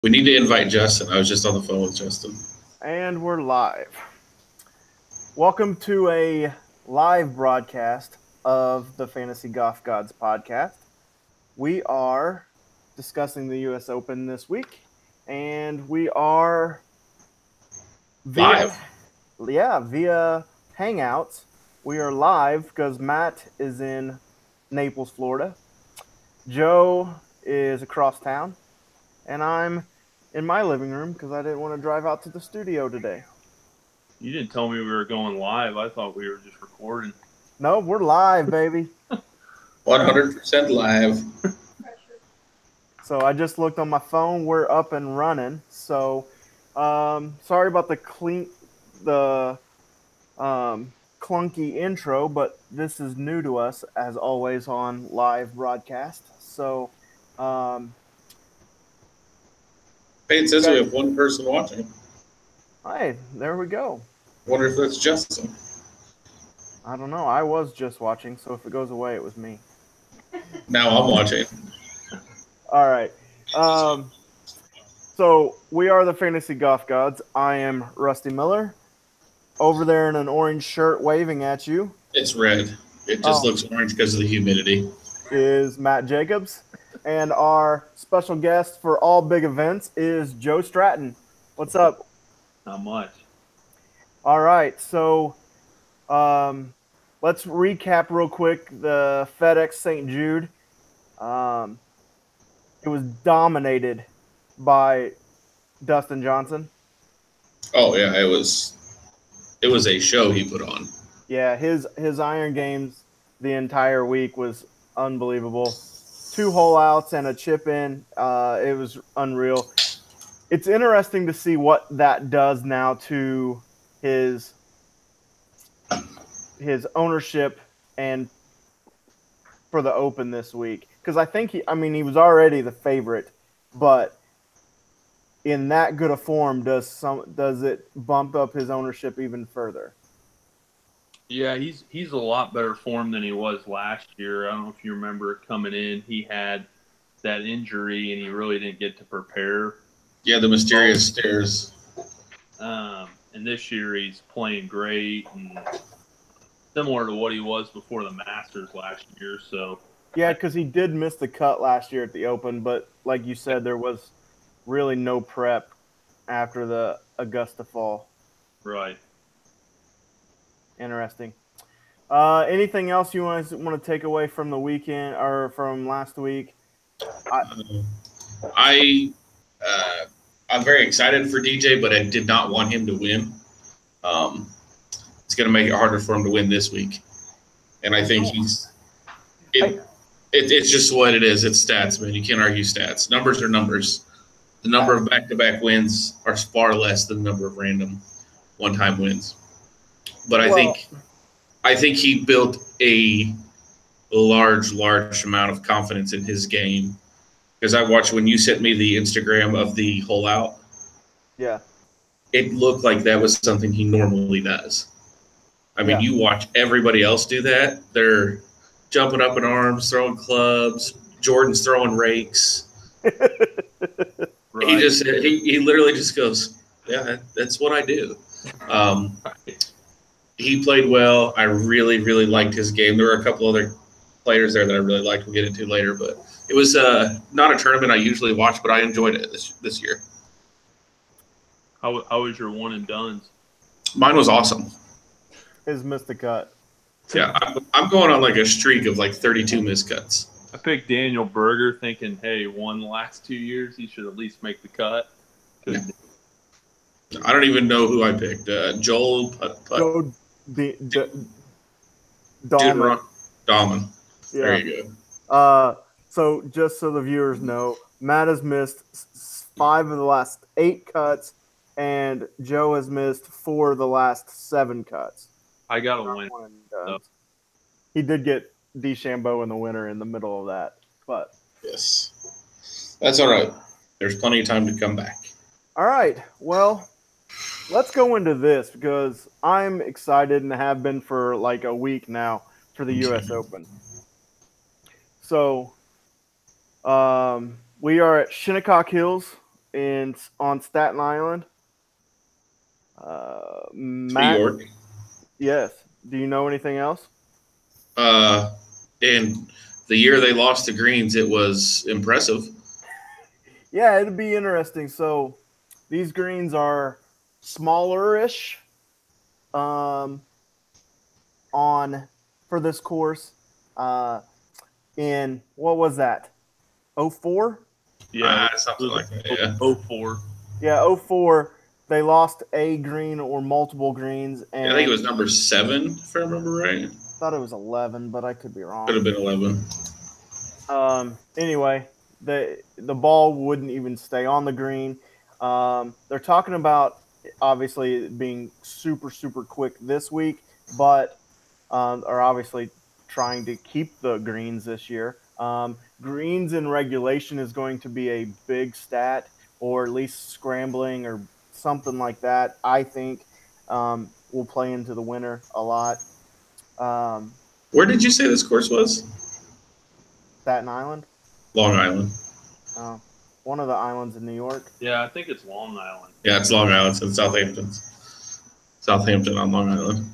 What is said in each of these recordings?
We need to invite Justin. I was just on the phone with Justin. And we're live. Welcome to a live broadcast of the Fantasy Golf Gods podcast. We are discussing the U.S. Open this week, and we are via Hangouts. We are live because Matt is in Naples, Florida. Joe is across town, and I'm in my living room because I didn't want to drive out to the studio today. You didn't tell me we were going live. I thought we were just recording. No, we're live, baby. 100% live. So I just looked on my phone. We're up and running. So sorry about the clunky intro, but this is new to us, as always, on live broadcast. So It says we have one person watching. Hey, there we go. Wonder if that's Justin. I don't know. I was just watching, so if it goes away, it was me. Now I'm watching. All right. So we are the Fantasy Golf Gods. I am Rusty Miller. Over there in an orange shirt waving at you. It's red. It just looks orange because of the humidity. Is Matt Jacobs. And our special guest for all big events is Joe Stratton. What's up? Not much. All right. So let's recap real quick the FedEx St. Jude. It was dominated by Dustin Johnson. Oh yeah, it was a show he put on. Yeah, his iron games the entire week was unbelievable. 2 hole outs and a chip in. It was unreal. It's interesting to see what that does now to his ownership and for the Open this week. Because I think he was already the favorite, but in that good a form, does it bump up his ownership even further? Yeah, he's a lot better form than he was last year. I don't know if you remember coming in, he had that injury and he really didn't get to prepare. Yeah, the mysterious stairs. And this year he's playing great and similar to what he was before the Masters last year. So yeah, because he did miss the cut last year at the Open, but like you said, there was really no prep after the Augusta fall. Right. Interesting. Anything else you want to take away from the weekend or from last week? I'm very excited for DJ, but I did not want him to win. It's going to make it harder for him to win this week, and I think it's just what it is. It's stats, man. You can't argue stats. Numbers are numbers. The number of back-to-back wins are far less than the number of random one-time wins. But I think he built a large amount of confidence in his game. Because I watched when you sent me the Instagram of the hole out. Yeah. It looked like that was something he normally does. I mean, you watch everybody else do that. They're jumping up in arms, throwing clubs. Jordan's throwing rakes. Right. He literally just goes, yeah, that's what I do. He played well. I really, really liked his game. There were a couple other players there that I really liked. We'll get into later, but it was not a tournament I usually watch, but I enjoyed it this year. How was your one and dones? Mine was awesome. His missed the cut. Yeah, I'm going on like a streak of like 32 missed cuts. I picked Daniel Berger thinking, hey, won the last 2 years. He should at least make the cut. Yeah. I don't even know who I picked. Joel Dahman. Yeah. There you go. So just so the viewers know, Matt has missed 5 of the last 8 cuts, and Joe has missed 4 of the last 7 cuts. I got a win. He did get DeChambeau in the winner in the middle of that, but yes, that's all right. There's plenty of time to come back. All right. Well, let's go into this because I'm excited and have been for like a week now for the U.S. Open. So we are at Shinnecock Hills on Staten Island. New Matt, York. yes. Do you know anything else? And the year they lost to Greens, it was impressive. Yeah, it'd be interesting. So these greens are smaller-ish for this course. In what was that? 04? Yeah, Something like that. Yeah. 04. Yeah, 04. They lost a green or multiple greens, and I think it was number 7, if I remember right. I thought it was 11, but I could be wrong. Could have been 11. Anyway, the ball wouldn't even stay on the green. They're talking about obviously being super, super quick this week, but are obviously trying to keep the greens this year. Greens in regulation is going to be a big stat, or at least scrambling or something like that. I think will play into the winner a lot. Where did you say this course was? Staten Island? Long Island. One of the islands in New York. Yeah, I think it's Long Island. Yeah, it's Long Island. It's Southampton on Long Island.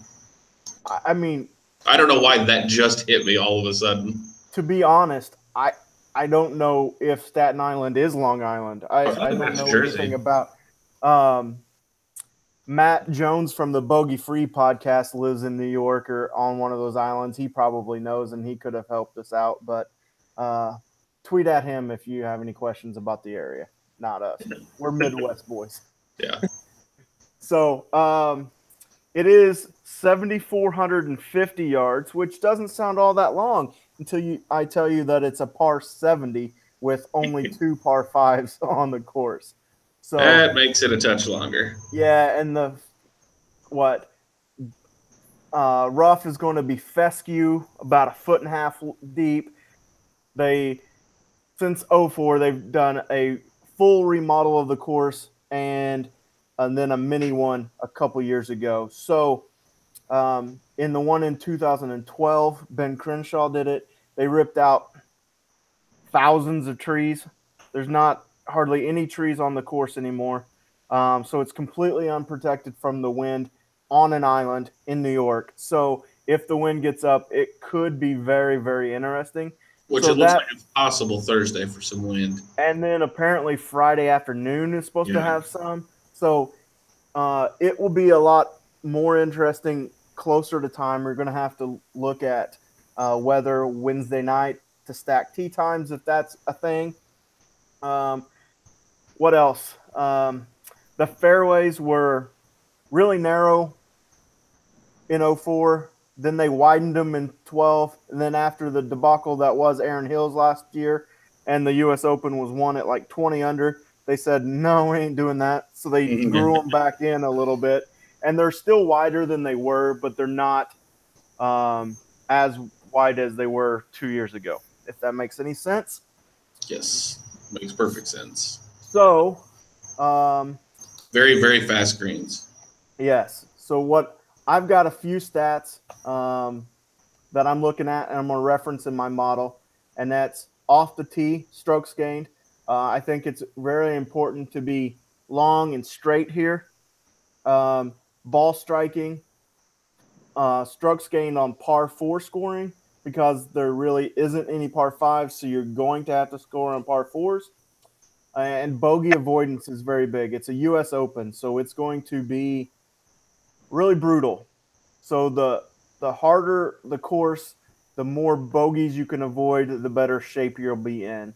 I mean, I don't know why that just hit me all of a sudden. to be honest, I don't know if Staten Island is Long Island. I don't know anything about. Matt Jones from the Bogey Free podcast lives in New York or on one of those islands. He probably knows, and he could have helped us out. But tweet at him if you have any questions about the area. Not us. We're Midwest boys. Yeah. So it is 7,450 yards, which doesn't sound all that long until I tell you that it's a par 70 with only 2 par 5s on the course. So that makes it a touch longer. Yeah, and rough is going to be fescue, about 1.5 feet deep. Since 04, they've done a full remodel of the course and then a mini one a couple years ago. So in the one in 2012, Ben Crenshaw did it. They ripped out thousands of trees. There's not hardly any trees on the course anymore. So it's completely unprotected from the wind on an island in New York. So if the wind gets up, it could be very, very interesting. Which it looks like it's possible Thursday for some wind. And then apparently Friday afternoon is supposed to have some. So it will be a lot more interesting closer to time. We're going to have to look at weather Wednesday night to stack tee times if that's a thing. What else? The fairways were really narrow in 04. Then they widened them in 12. And then after the debacle that was Aaron Hills last year and the U.S. Open was won at like 20 under, they said, no, we ain't doing that. So they grew them back in a little bit. And they're still wider than they were, but they're not as wide as they were 2 years ago, if that makes any sense. Yes, makes perfect sense. So, very, very fast greens. Yes. So I've got a few stats that I'm looking at, and I'm going to reference in my model, and that's off the tee, strokes gained. I think it's very important to be long and straight here. Ball striking, strokes gained on par 4 scoring, because there really isn't any par 5s, so you're going to have to score on par 4s. And bogey avoidance is very big. It's a U.S. Open, so it's going to be really brutal. So the harder the course, the more bogeys you can avoid, the better shape you'll be in.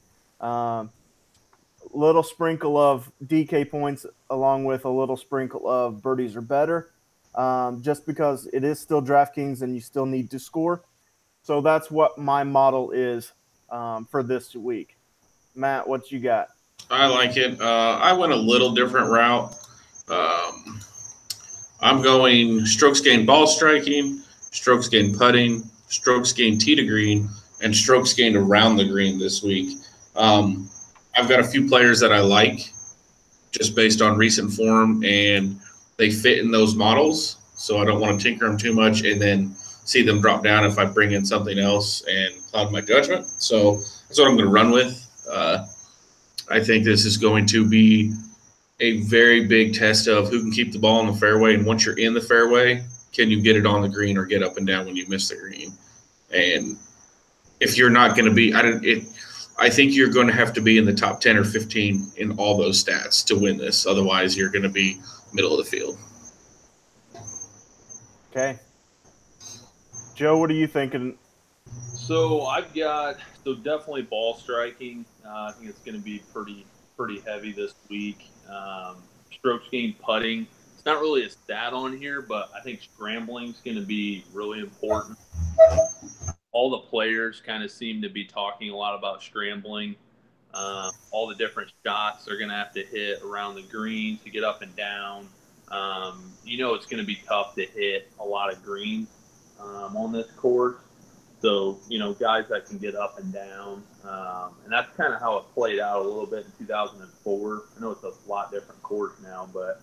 Little sprinkle of DK points along with a little sprinkle of birdies or better, just because it is still DraftKings and you still need to score. So that's what my model is for this week. Matt, what you got? I like it. I went a little different route. I'm going strokes gained ball striking, strokes gained putting, strokes gained tee to green, and strokes gained around the green this week. I've got a few players that I like just based on recent form, and they fit in those models. So I don't want to tinker them too much and then see them drop down if I bring in something else and cloud my judgment. So that's what I'm going to run with. I think this is going to be a very big test of who can keep the ball in the fairway. And once you're in the fairway, can you get it on the green or get up and down when you miss the green? And if you're not going to be, I think you're going to have to be in the top 10 or 15 in all those stats to win this. Otherwise, you're going to be middle of the field. Okay. Joe, what are you thinking? So definitely ball striking. I think it's going to be pretty heavy this week. Strokes gained putting. It's not really a stat on here, but I think scrambling is going to be really important. All the players kind of seem to be talking a lot about scrambling. All the different shots they're going to have to hit around the green to get up and down. It's going to be tough to hit a lot of greens on this course. So, guys that can get up and down. And that's kind of how it played out a little bit in 2004. I know it's a lot different course now, but,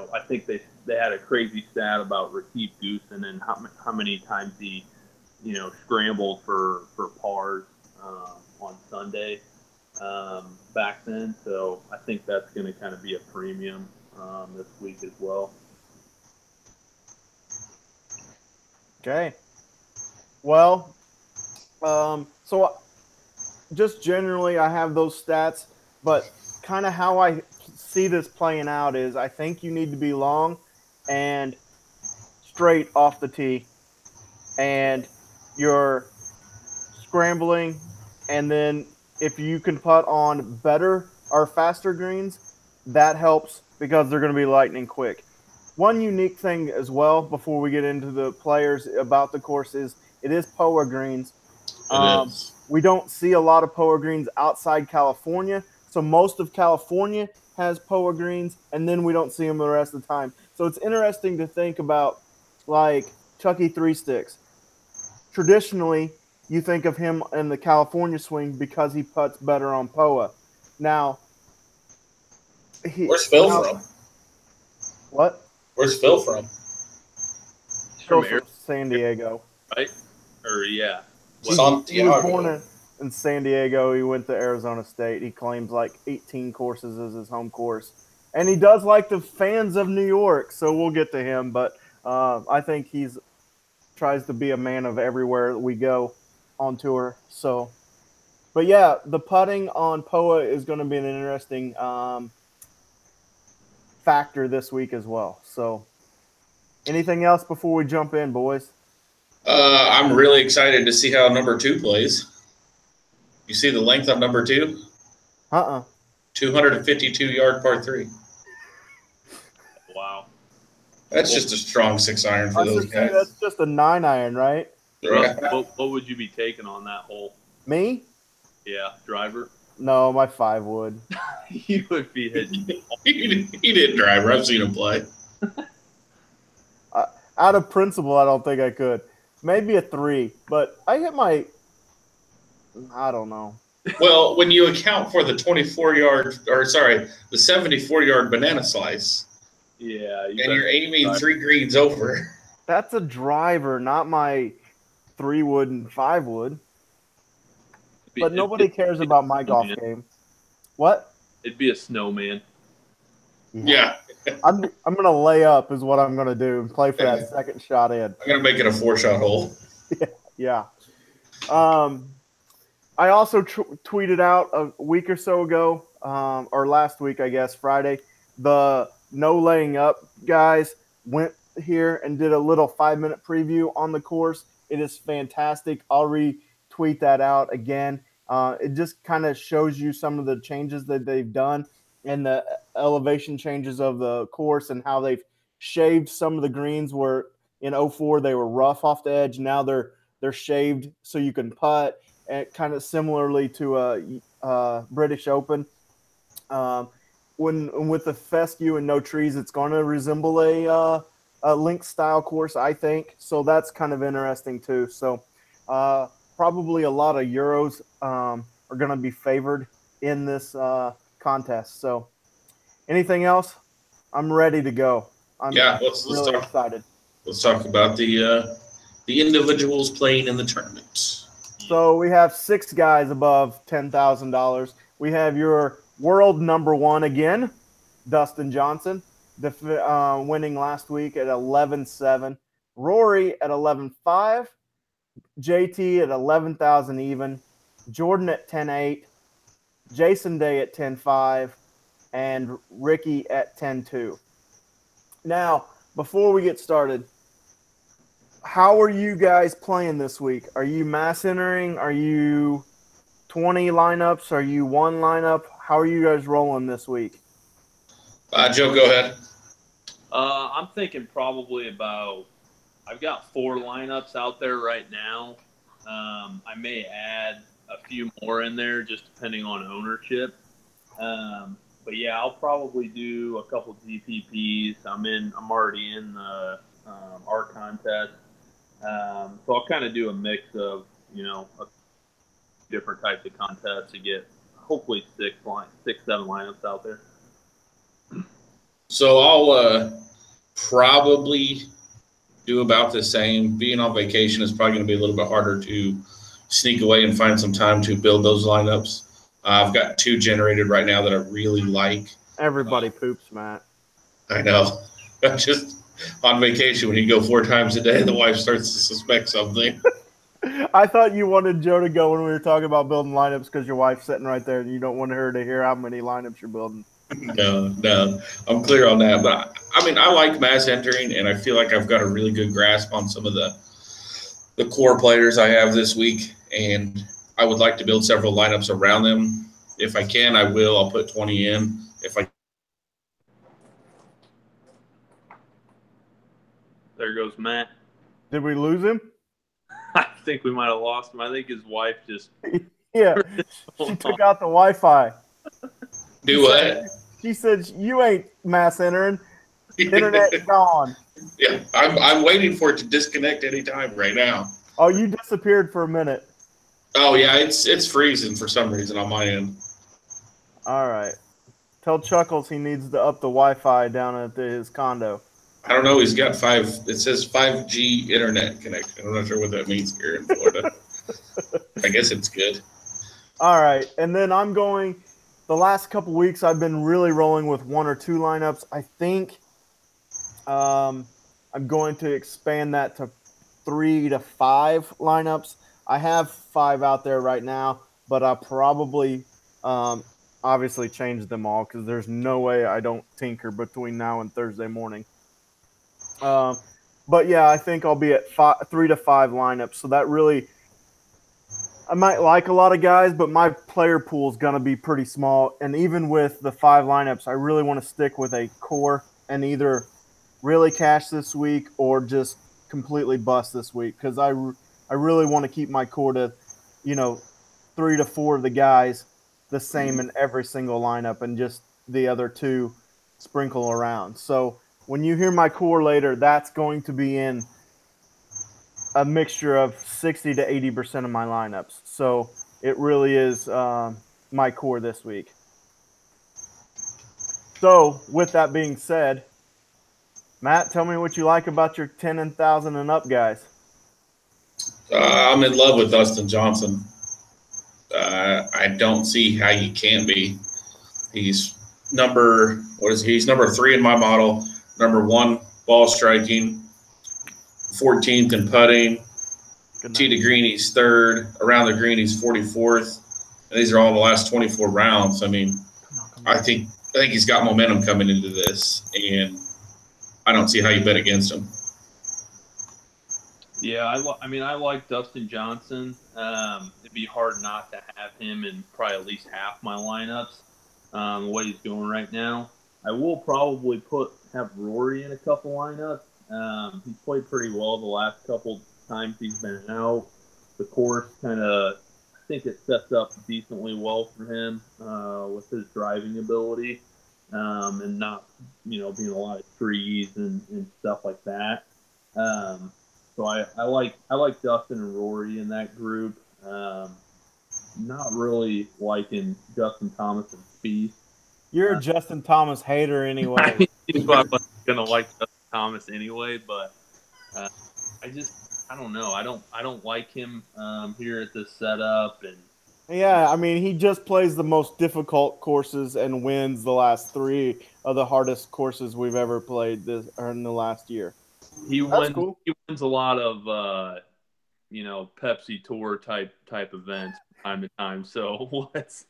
I think they had a crazy stat about Retief Goosen and how many times he, scrambled for pars on Sunday back then. So I think that's going to kind of be a premium this week as well. Okay. Well, so just generally I have those stats, but kind of how I see this playing out is I think you need to be long and straight off the tee, and you're scrambling, and then if you can putt on better or faster greens, that helps because they're going to be lightning quick. One unique thing as well before we get into the players about the course is it is POA greens. We don't see a lot of POA greens outside California, so most of California has POA greens, and then we don't see them the rest of the time. So it's interesting to think about, like, Chucky Three Sticks. Traditionally, you think of him in the California swing because he putts better on POA. Now, where's Phil from? What? Where's Phil from? From San Diego. Right? Or, yeah. He was born in San Diego. He went to Arizona State. He claims like 18 courses as his home course. And he does like the fans of New York, so we'll get to him. But I think he's tries to be a man of everywhere we go on tour. So, but yeah, the putting on POA is going to be an interesting factor this week as well. So, anything else before we jump in, boys? I'm really excited to see how number 2 plays. You see the length on number 2? 252-yard par 3. Wow. That's just a strong 6-iron for those guys. That's just a 9-iron, right? Right. What would you be taking on that hole? Me? Yeah, driver. No, my 5 would. You would be hitting. He didn't driver. I've seen him play. Out of principle, I don't think I could. Maybe a 3, but I hit my. I don't know. Well, when you account for the 74-yard banana slice. Yeah. And you're aiming 3 greens over. That's a driver, not my 3 wood and 5 wood. But nobody cares about my golf game. What? It'd be a snowman. Yeah. I'm gonna lay up is what I'm gonna do and play for that second shot in. I'm gonna make it a 4-shot hole. Yeah. I also tweeted out a week or so ago, or last week, I guess, Friday, the no laying up guys went here and did a little 5-minute preview on the course. It is fantastic. I'll retweet that out again. It just kind of shows you some of the changes that they've done and the elevation changes of the course and how they've shaved some of the greens where in 04 they were rough off the edge. Now they're shaved so you can putt, and kind of similarly to British Open. When with the fescue and no trees, it's going to resemble a links style course, I think. So that's kind of interesting too. So probably a lot of Euros are going to be favored in this contest. So anything else? I'm ready to go. Let's really excited. Let's talk about the individuals playing in the tournament. So we have 6 guys above $10,000. We have your world number 1 again, Dustin Johnson, winning last week at 11.7. Rory at 11.5. JT at 11,000 even. Jordan at 10.8. Jason Day at 10.5. And Ricky at 10.2. Now, before we get started, how are you guys playing this week? Are you mass entering? Are you 20 lineups? Are you 1 lineup? How are you guys rolling this week? Joe, go ahead. I'm thinking probably about – I've got 4 lineups out there right now. I may add a few more in there just depending on ownership. But, yeah, I'll probably do a couple DPPs. I'm already in the art contest. So I'll kind of do a mix of, different types of contests to get hopefully 6, 7 lineups out there. So I'll probably do about the same. Being on vacation is probably going to be a little bit harder to sneak away and find some time to build those lineups. I've got 2 generated right now that I really like. Everybody poops, Matt. I know. Just on vacation, when you go 4 times a day, the wife starts to suspect something. I thought you wanted Joe to go when we were talking about building lineups because your wife's sitting right there and you don't want her to hear how many lineups you're building. No, I'm clear on that. But I like mass entering, and I feel like I've got a really good grasp on some of the core players I have this week, and I would like to build several lineups around them. If I can, I will. I'll put 20 in. There goes Matt. Did we lose him? I think we might have lost him. I think his wife just – Yeah, she took out the Wi-Fi. Do what? She said, you ain't mass entering. Internet's gone. Yeah, I'm waiting for it to disconnect anytime right now. Oh, you disappeared for a minute. Oh, yeah, it's freezing for some reason on my end. All right. Tell Chuckles he needs to up the Wi-Fi down at his condo. I don't know. He's got it says 5G internet connection. I'm not sure what that means here in Florida. I guess it's good. All right. And then the last couple weeks I've been really rolling with 1 or 2 lineups. I think I'm going to expand that to 3 to 5 lineups. I have 5 out there right now, but I'll probably obviously change them all because there's no way I don't tinker between now and Thursday morning. But yeah, I think I'll be at 3 to 5 lineups. So that really, I might like a lot of guys, but my player pool is going to be pretty small. And even with the 5 lineups, I really want to stick with a core and either really cash this week or just completely bust this week because I really want to keep my core to, 3 to 4 of the guys the same in every single lineup and just the other 2 sprinkle around. So when you hear my core later, that's going to be in a mixture of 60 to 80% of my lineups. So it really is my core this week. So with that being said, Matt, tell me what you like about your 10,000 and up guys. I'm in love with Dustin Johnson. I don't see how you can't be. He's number 3 in my model. Number 1 ball striking, 14th in putting. Tee to green, he's 3rd. Around the green, he's 44th. And these are all the last 24 rounds. Come on. I think he's got momentum coming into this, and I don't see how you bet against him. Yeah, I like Dustin Johnson. It'd be hard not to have him in probably at least half my lineups. The way he's doing right now, I will probably have Rory in a couple lineups. He's played pretty well the last couple times he's been out. The course I think it sets up decently well for him with his driving ability and not, being a lot of trees and stuff like that. So I like Dustin and Rory in that group. Not really liking Justin Thomas and Spieth. You're a Justin Thomas hater anyway. I wasn't going to like Justin Thomas anyway, but I don't know. I don't like him here at this setup, and Yeah, I mean, he just plays the most difficult courses and wins the last 3 of the hardest courses we've ever played in the last year. That's cool. He wins a lot of Pepsi Tour type events from time to time. So let's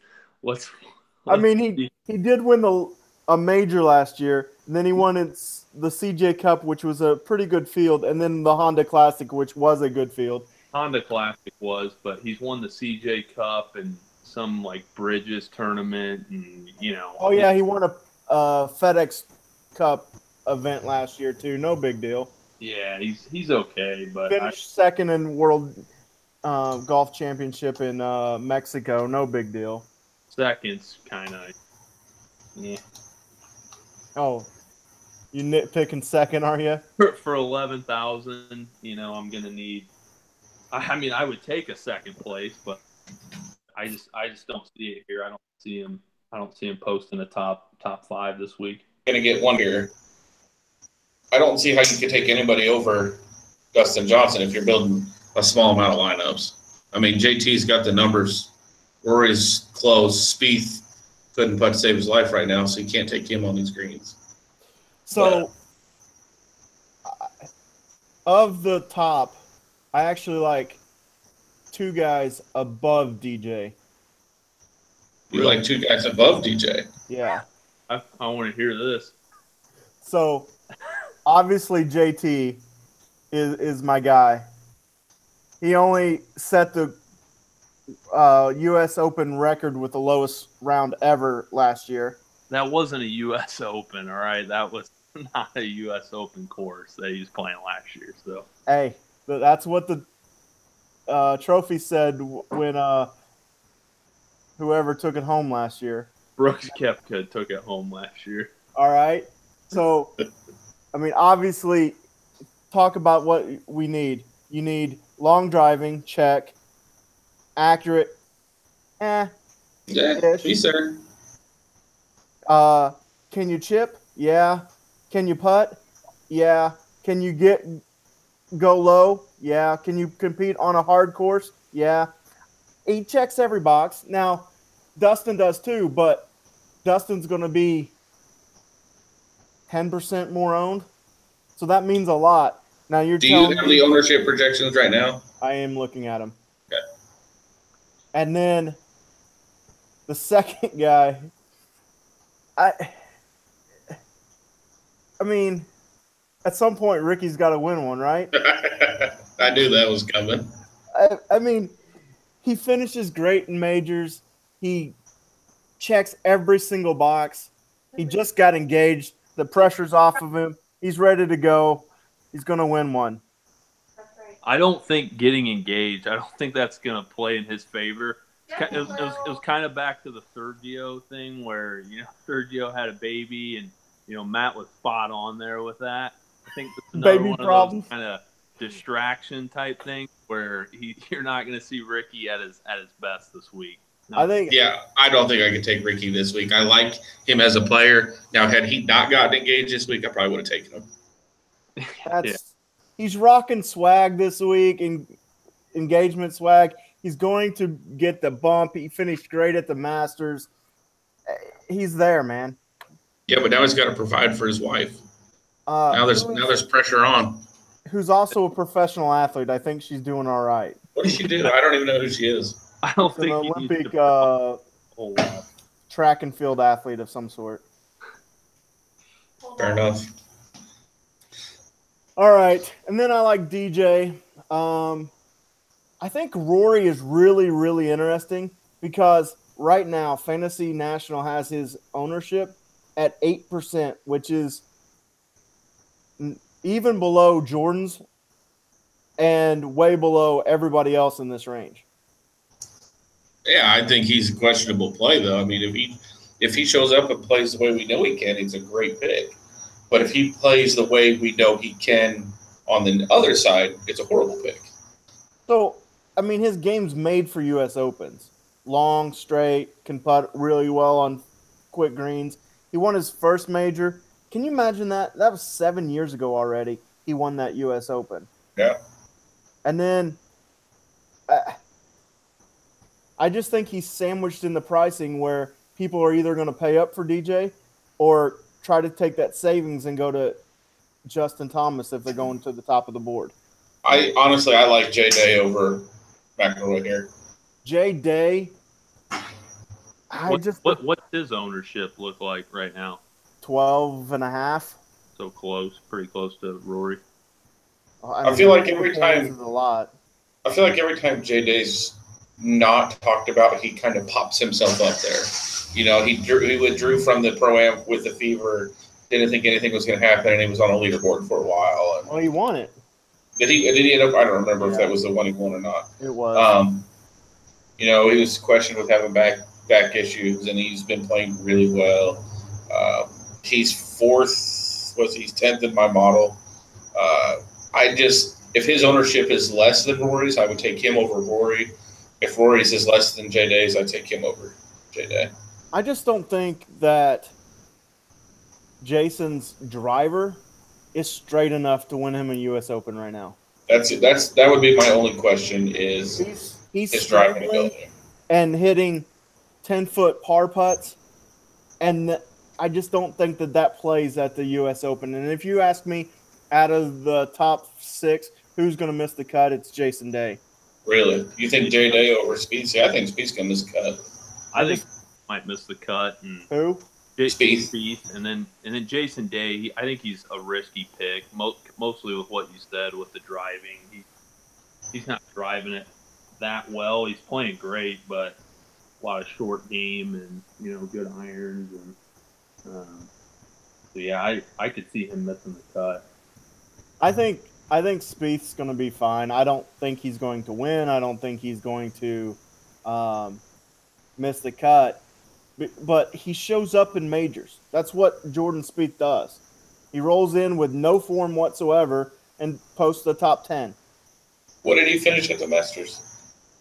I mean, he did win a major last year, and then he won the CJ Cup, which was a pretty good field, and then the Honda Classic, which was a good field. Honda Classic was, but he's won the CJ Cup and some like Bridges tournament, and Oh yeah, he won a FedEx Cup event last year too. No big deal. Yeah, he's okay, but Finished second in World Golf Championship in Mexico. No big deal. Second's kind of yeah. Oh, you nitpicking second, are you? For 11,000, I'm gonna need. I mean, I would take a second place, but I just don't see it here. I don't see him posting a top 5 this week. Gonna get one here. I don't see how you could take anybody over Dustin Johnson if you're building a small amount of lineups. I mean, JT's got the numbers. Rory's close. Spieth couldn't putt to save his life right now, so you can't take him on these greens. So, of the top, I actually like 2 guys above DJ. You like 2 guys above DJ? Yeah. I want to hear this. So, obviously, JT is my guy. He only set the U.S. Open record with the lowest round ever last year. That wasn't a U.S. Open, all right? That was not a U.S. Open course that he was playing last year. So hey, that's what the trophy said when whoever took it home last year. Brooks Koepka took it home last year. All right. So, I mean, obviously, talk about what we need. You need long driving, check. Accurate, Yeah, he's there. Can you chip? Yeah. Can you putt? Yeah. Can you go low? Yeah. Can you compete on a hard course? Yeah. He checks every box. Now, Dustin does too, but Dustin's going to be 10% more owned, so that means a lot. Now you're Do you have the ownership projections right now? I am looking at them. Okay. And then the second guy, I mean, at some point Ricky's got to win one, right? I knew that was coming. I mean, he finishes great in majors. He checks every single box. He just got engaged. The pressure's off of him. He's ready to go. He's going to win one. I don't think getting engaged, I don't think that's going to play in his favor. It was kind of back to the Sergio thing where, Sergio had a baby and, Matt was spot on there with that. I think that's another baby one problems. Of those kind of distraction type things where you're not going to see Ricky at his best this week. No. I don't think I could take Ricky this week. I like him as a player. Now, had he not gotten engaged this week, I probably would have taken him. He's rocking swag this week, engagement swag. He's going to get the bump. He finished great at the Masters. He's there, man. Yeah, but now he's got to provide for his wife. Now there's pressure on. Who's also a professional athlete. I think she's doing all right. What does she do? I don't even know who she is. I don't think an Olympic track and field athlete of some sort. Fair enough. All right, and then I like DJ. I think Rory is really, really interesting because right now Fantasy National has his ownership at 8%, which is even below Jordan's and way below everybody else in this range. Yeah, I think he's a questionable play, though. I mean, if he shows up and plays the way we know he can, he's a great pick. But if he plays the way we know he can on the other side, it's a horrible pick. So, I mean, his game's made for U.S. Opens. Long, straight, can putt really well on quick greens. He won his first major. Can you imagine that? That was 7 years ago already. He won that U.S. Open. Yeah. And then I just think he's sandwiched in the pricing where people are either going to pay up for DJ or try to take that savings and go to Justin Thomas if they're going to the top of the board. I like J Day over McElroy here. J Day, what's his ownership look like right now? 12.5. So close, pretty close to Rory. I feel like every time is a lot. I feel like every time J Day's not talked about, he kind of pops himself up there. You know, he withdrew from the Pro-Am with the fever, didn't think anything was going to happen, and he was on a leaderboard for a while. And well, he won it. Did he end up? I don't remember if that was the one he won or not. It was. You know, he was questioned with having back issues, and he's been playing really well. He's fourth. He's 10th in my model. If his ownership is less than Rory's, I would take him over Rory. If Rory's is less than J Day's, I'd take him over J Day. I just don't think that Jason's driver is straight enough to win him a U.S. Open right now. That would be my only question is he's his driving ability and hitting 10-foot par putts, and I just don't think that plays at the U.S. Open. And if you ask me, out of the top 6, who's going to miss the cut, it's Jason Day. Really? You think J Day over Spieth? Yeah, I think Spieth's going to miss the cut. I think he might miss the cut. And who? Spieth, and then Jason Day. I think he's a risky pick, mostly with what you said with the driving. He's not driving it that well. He's playing great, but a lot of short game and good irons and so yeah, I could see him missing the cut. I think Spieth's going to be fine. I don't think he's going to win. I don't think he's going to miss the cut. But he shows up in majors. That's what Jordan Spieth does. He rolls in with no form whatsoever and posts the top 10. What did he finish at the Masters?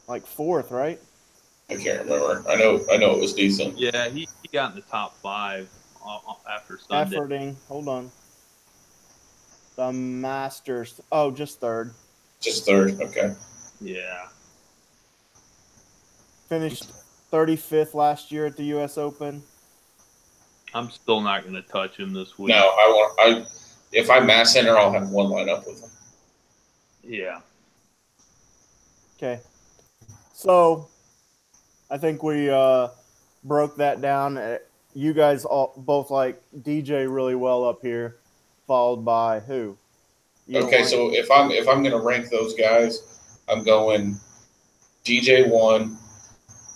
Like 4th, right? I can't remember. I know it was decent. Yeah, he got in the top 5 after Sunday. Efforting. Hold on. The Masters. Oh, just 3rd. Just 3rd. Okay. Yeah. Finished 35th last year at the U.S. Open. I'm still not going to touch him this week. No, if I mass center, I'll have one lineup with him. Yeah. Okay. So, I think we broke that down. You guys both like DJ really well up here, followed by who? Okay, so if I'm going to rank those guys, I'm going DJ 1,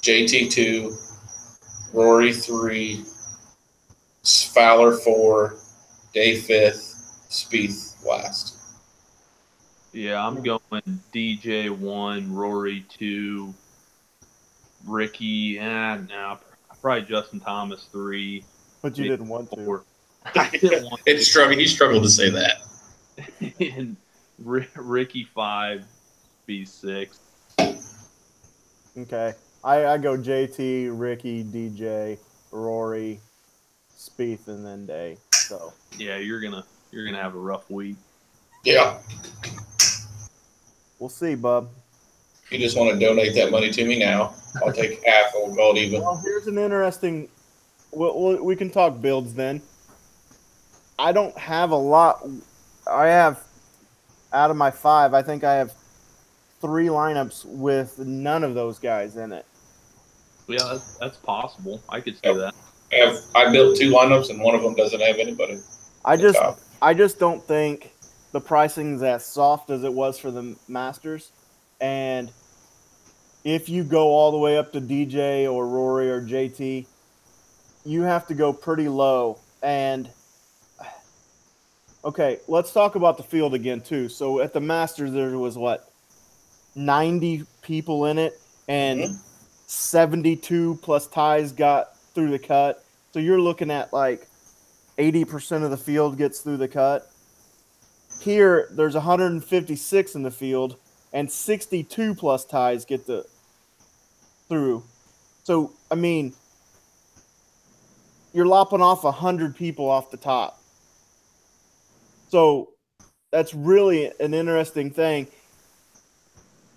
JT 2, Rory 3, Fowler 4, Day 5th, Spieth last. Yeah, I'm going DJ 1, Rory 2, Ricky, probably Justin Thomas 3. But you didn't want to. I didn't want to. He struggled to say that. And Ricky 5, B 6. Okay. I go JT, Ricky, DJ, Rory, Spieth, and then Day. So yeah, you're gonna have a rough week. Yeah. We'll see, bub. You just want to donate that money to me now. I'll take half and we'll call it even. Well, here's an interesting. We can talk builds then. I don't have a lot. I have, out of my 5, I think I have 3 lineups with none of those guys in it. Yeah, that's possible. I could see that. I built 2 lineups and one of them doesn't have anybody. I just don't think the pricing is as soft as it was for the Masters. And if you go all the way up to DJ or Rory or JT, you have to go pretty low. And okay, let's talk about the field again too. So at the Masters, there was 90 people in it, and 72 plus ties got through the cut. So you're looking at 80% of the field gets through the cut. Here, there's 156 in the field, and 62 plus ties get through. So, I mean, you're lopping off 100 people off the top. So that's really an interesting thing.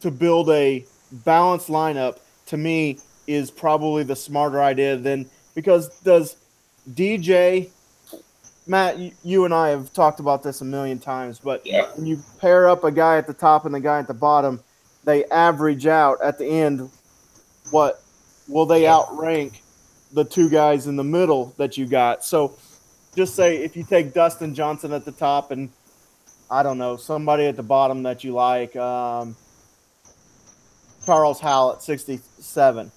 to build a balanced lineup, to me, is probably the smarter idea than because does DJ Matt, you and I have talked about this a million times, but when you pair up a guy at the top and the guy at the bottom, they average out at the end. What will they outrank the two guys in the middle that you got? So just say if you take Dustin Johnson at the top and I don't know, somebody at the bottom that you like, Charles Howell at 67.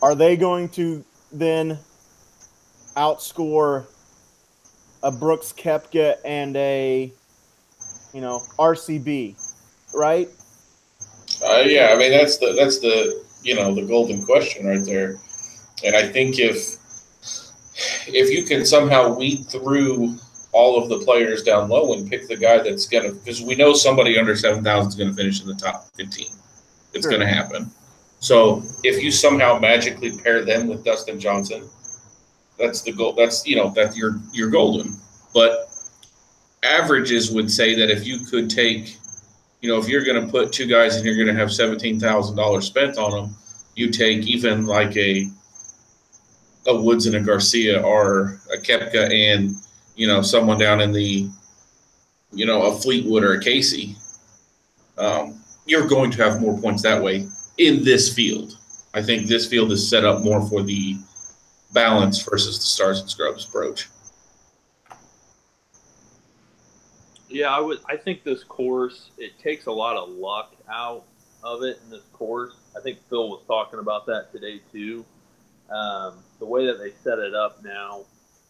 Are they going to then outscore a Brooks Koepka and a, RCB, right? Yeah, I mean that's the the golden question right there, and I think if you can somehow weed through all of the players down low and pick the guy that's gonna, because we know somebody under 7,000 is gonna finish in the top 15, it's gonna happen. So if you somehow magically pair them with Dustin Johnson, that's the goal. That's that you're golden. But averages would say that if you could take, if you're going to put two guys and you're going to have $17,000 spent on them, you take even like a Woods and a Garcia or a Koepka and someone down in the a Fleetwood or a Casey. You're going to have more points that way in this field. I think this field is set up more for the balance versus the stars and scrubs approach. Yeah, I think this course, it takes a lot of luck out of it in this course. I think Phil was talking about that today too. The way that they set it up now,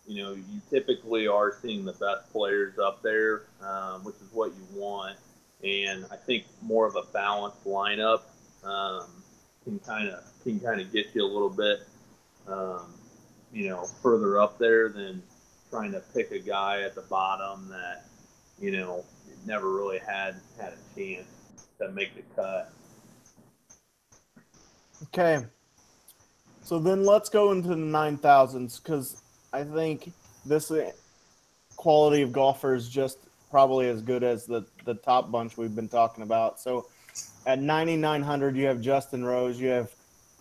you typically are seeing the best players up there, which is what you want. And I think more of a balanced lineup can kind of get you a little bit, further up there than trying to pick a guy at the bottom that never really had a chance to make the cut. Okay. So then let's go into the 9,000s because I think this quality of golfer is just probably as good as the top bunch we've been talking about. So at 9,900, you have Justin Rose, you have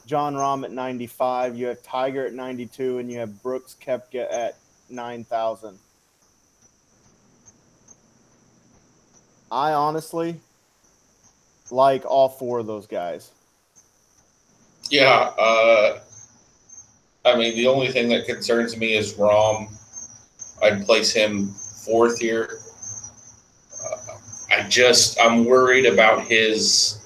Jon Rahm at 95, you have Tiger at 92, and you have Brooks Koepka at 9,000. I honestly like all four of those guys. Yeah, I mean, the only thing that concerns me is Rahm. I'd place him fourth here. I'm worried about his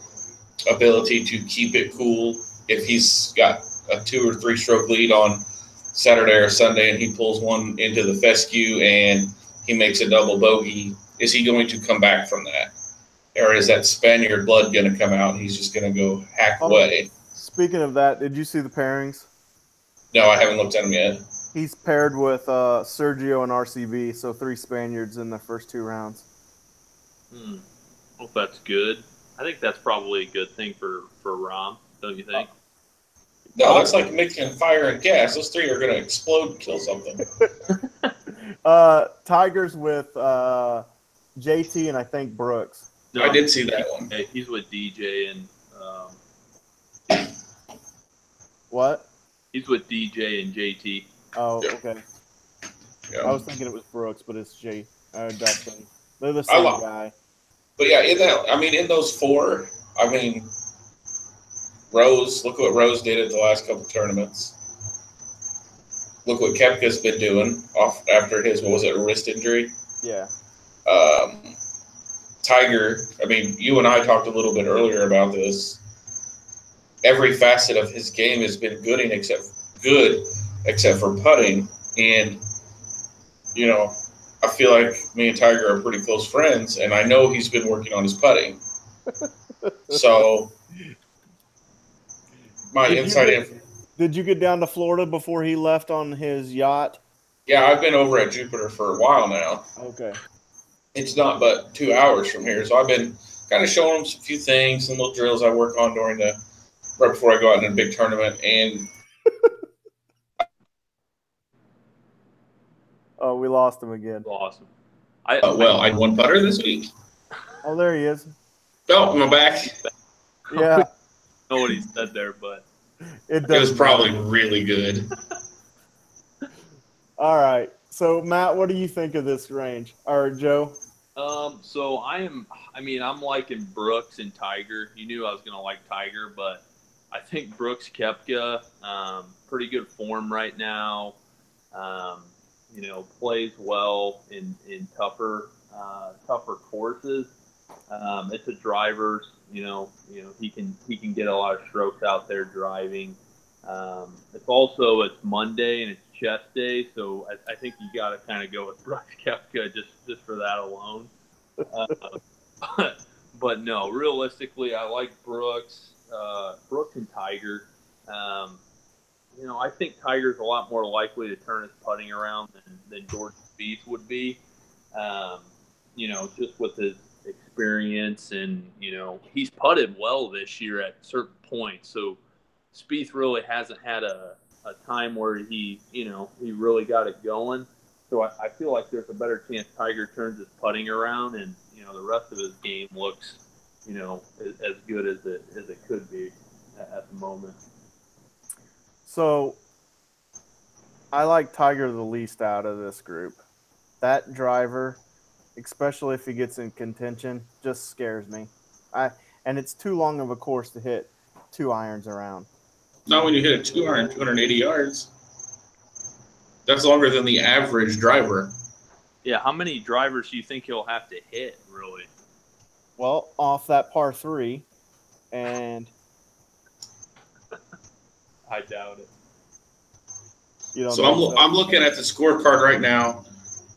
ability to keep it cool if he's got a 2 or 3 stroke lead on Saturday or Sunday and he pulls one into the fescue and he makes a double bogey. Is he going to come back from that? Or is that Spaniard blood going to come out and he's just going to go hack away? Speaking of that, did you see the pairings? No, I haven't looked at them yet. He's paired with Sergio and RCB, so 3 Spaniards in the first 2 rounds. Well, that's good. I think that's probably a good thing for Rahm, don't you think? No, that's like mixing fire and gas. Those 3 are going to explode and kill something. Tiger's with JT and I think Brooks. No, I did see that one. He's with DJ and what? He's with DJ and JT. Oh, okay. Yeah. I was thinking it was Brooks, but it's Dustin. They're the same guy. But yeah, in those 4, Rose, look what Rose did at the last couple tournaments. Look what Koepka's been doing after his, wrist injury? Yeah. Tiger, you and I talked a little bit earlier about this. Every facet of his game has been good except for putting. And, I feel like me and Tiger are pretty close friends, and I know he's been working on his putting. So, Did you get down to Florida before he left on his yacht? Yeah, I've been over at Jupiter for a while now. Okay. It's not but 2 hours from here, so I've been kind of showing him a few things, some little drills I work on right before I go out in a big tournament, and oh, we lost him again. Awesome. I had 1 putter this week. Oh, there he is. Oh, my back. Yeah, I don't know what he said there, but it It was does. probably really good. All right. So Matt, what do you think of this range? Or Joe? So I'm liking Brooks and Tiger. You knew I was gonna like Tiger, but I think Brooks Koepka, pretty good form right now. Plays well in tougher courses. It's a driver. He can get a lot of strokes out there driving. It's Monday and it's chest day, so I think you got to kind of go with Brooks Koepka just for that alone. But no, realistically, I like Brooks and Tiger. I think Tiger's a lot more likely to turn his putting around than Jordan Spieth would be. Just with his experience and he's putted well this year at certain points. So Spieth really hasn't had a time where he really got it going. So I feel like there's a better chance Tiger turns his putting around and the rest of his game looks as good as it could be at the moment. So I like Tiger the least out of this group. That driver, especially if he gets in contention, just scares me. And it's too long of a course to hit 2 irons around. Not when you hit a 2 iron, 280 yards. That's longer than the average driver. Yeah, how many drivers do you think he'll have to hit, really? Well, off that par 3, and I doubt it. you don't. So think I'm looking at the scorecard right now.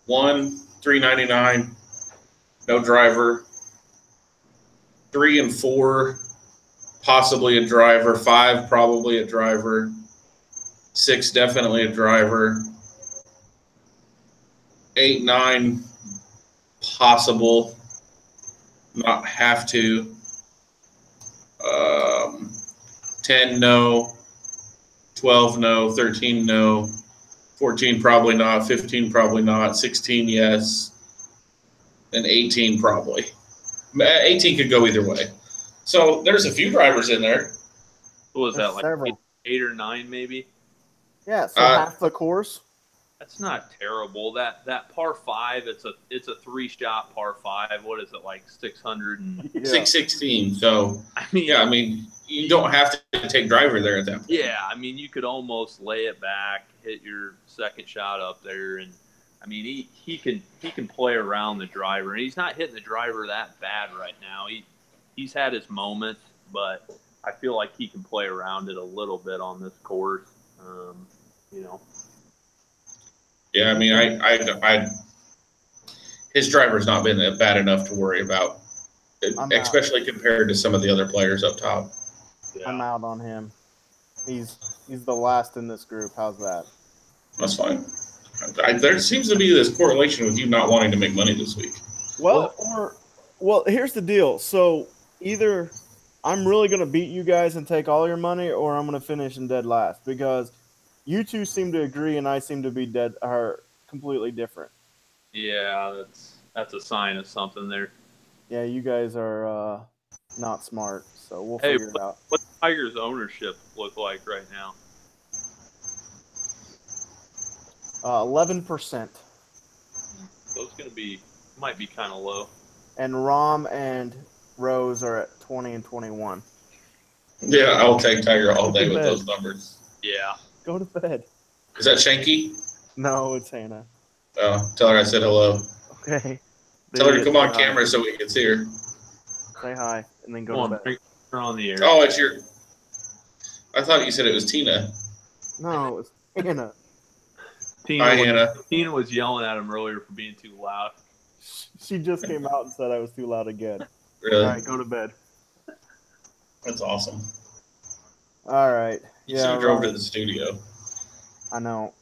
399, no driver. 3 and 4, possibly a driver. 5, probably a driver. 6, definitely a driver. 8, 9, possible. Not have to. 10, no. 12, no. 13, no. 14, probably not. 15, probably not. 16, yes. And 18, probably. 18 could go either way. So there's a few drivers in there. What was There's that, like several. 8 or 9 maybe? Yeah, so half the course. That's not terrible. That par 5, it's a 3-shot par 5. What is it, like 600 and Yeah. 616. So I mean, yeah, I mean you don't have to take driver there at that point. yeah, I mean you could almost lay it back, hit your second shot up there, and I mean he can play around the driver, and he's not hitting the driver that bad right now. He's had his moments, but I feel like he can play around it a little bit on this course. Yeah, I mean I his driver's not been bad enough to worry about, especially compared to some of the other players up top. Yeah. I'm out on him. He's the last in this group. How's that? That's fine. There seems to be this correlation with you not wanting to make money this week. Well, here's the deal. So either I'm really going to beat you guys and take all your money, or I'm going to finish in dead last, because you two seem to agree and I seem to be completely different. Yeah, that's a sign of something there. Yeah, you guys are not smart, so we'll figure it out. What's Tiger's ownership look like right now? 11%. So it's might be kind of low. And Rahm and Rose are at 20 and 21. Yeah, I'll take Tiger all day with those numbers. Yeah. Go to bed. Is that Shanky? No, it's Hannah. Oh, tell her I said hello. Okay. Tell her to come on camera so we can see her. Say hi, and then go Come to on, bed. turn on the air. Oh, it's your. I thought you said it was Tina. No, it's Hannah. Hi, Hannah. Tina was yelling at him earlier for being too loud. She just came out and said I was too loud again. Really? All right, go to bed. That's awesome. All right. You should have drove to the studio. I know.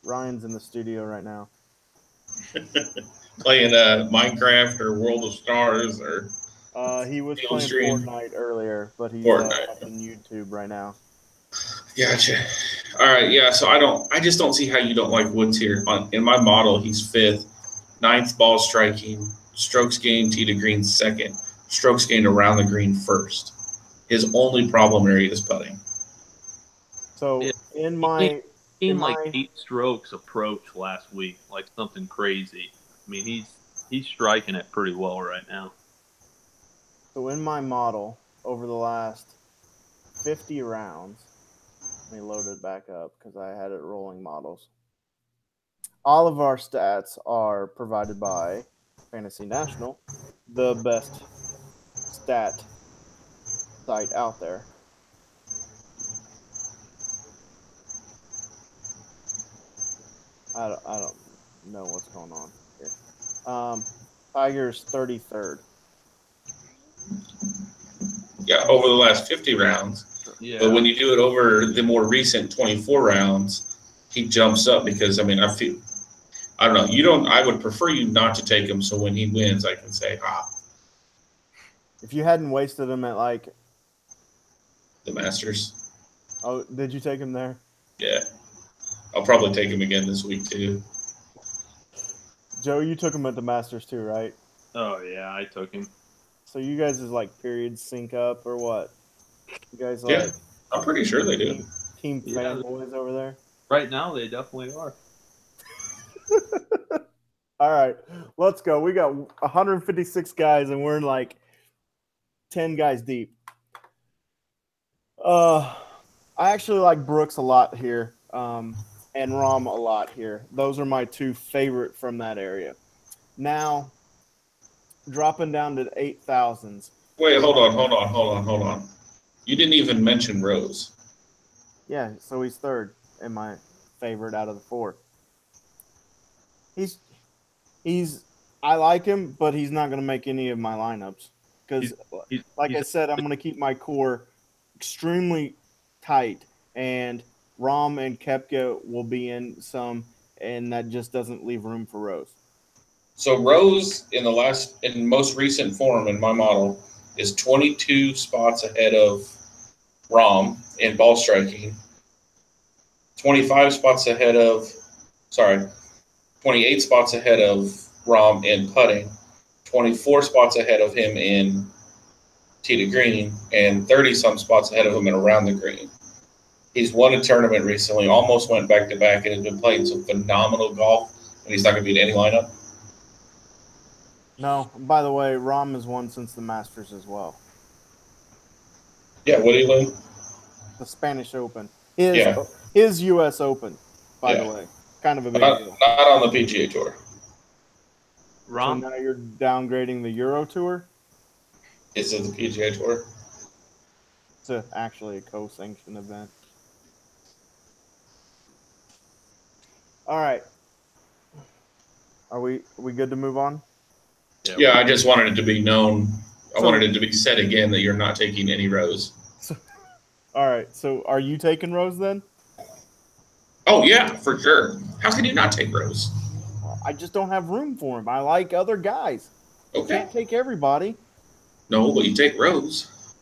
Ryan's in the studio right now. Playing Minecraft or World of Stars or. He was Field playing stream. Fortnite earlier, but he's Fortnite. up on YouTube right now. Gotcha. All right, yeah. So I just don't see how you don't like Woods here. In my model, he's 5th, 9th ball striking, strokes gained, tee to green 2nd, strokes gained around the green first. His only problem area is putting. So Yeah. in my He like 8 strokes approach last week, like something crazy. I mean, he's striking it pretty well right now. So in my model, over the last 50 rounds, let me load it back up because I had it rolling models. All of our stats are provided by Fantasy National, the best stat site out there. I don't know what's going on here. Tiger's 33rd. Yeah, over the last 50 rounds. Yeah. But when you do it over the more recent 24 rounds, he jumps up because, I mean, I don't know. I would prefer you not to take him so when he wins, I can say, If you hadn't wasted him at like the Masters. Oh, did you take him there? Yeah. I'll probably take him again this week, too. Joe, you took him at the Masters too, right? Oh yeah, I took him. So you guys' like periods sync up or what? You guys Yeah, like I'm pretty sure they do. team Yeah. fanboys over there? Right now, they definitely are. All right, let's go. We got 156 guys and we're in like 10 guys deep. I actually like Brooks a lot here, and Rahm a lot here. Those are my two favorite from that area. Now, dropping down to 8,000s. Wait, hold on. You didn't even mention Rose. Yeah, so he's third in my favorite out of the four. He's I like him, but he's not going to make any of my lineups because, like I said, I'm going to keep my core extremely tight, and Rahm and Koepka will be in some, and that just doesn't leave room for Rose. So Rose in most recent form in my model is 22 spots ahead of Rahm in ball striking, 28 spots ahead of Rahm in putting, 24 spots ahead of him in tee to green, and 30-some spots ahead of him in around the green. He's won a tournament recently, almost went back-to-back, and has been playing some phenomenal golf, and he's not going to be in any lineup. No, by the way, Rahm has won since the Masters as well. Yeah, what did he win? The Spanish Open. His U.S. Open, by the way. Kind of a big deal. Not on the PGA Tour. Rahm? So now you're downgrading the Euro Tour? Is it the PGA Tour? It's actually a co-sanctioned event. All right. Are we good to move on? Yeah, I just wanted it to be known. I wanted it to be said again that you're not taking any Rose. All right. So are you taking Rose then? Oh, yeah, for sure. How can you not take Rose? I just don't have room for him. I like other guys. Okay. Can't take everybody. No, but you take Rose.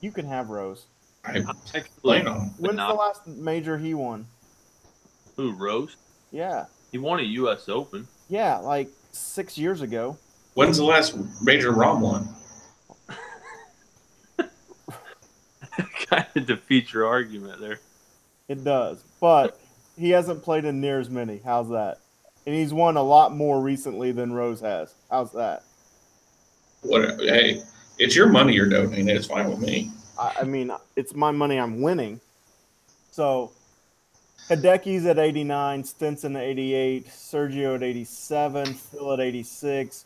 You can have Rose. I plan on. When's the last major he won? Who, Rose? Yeah. He won a U.S. Open. Yeah, like 6 years ago. When's the last major Rahm won? Kind of defeats your argument there. It does. But he hasn't played in near as many. How's that? And he's won a lot more recently than Rose has. How's that? Hey, it's your money you're donating. It's fine with me. I mean, it's my money I'm winning. So, Hideki's at 89, Stenson at 88, Sergio at 87, Phil at 86,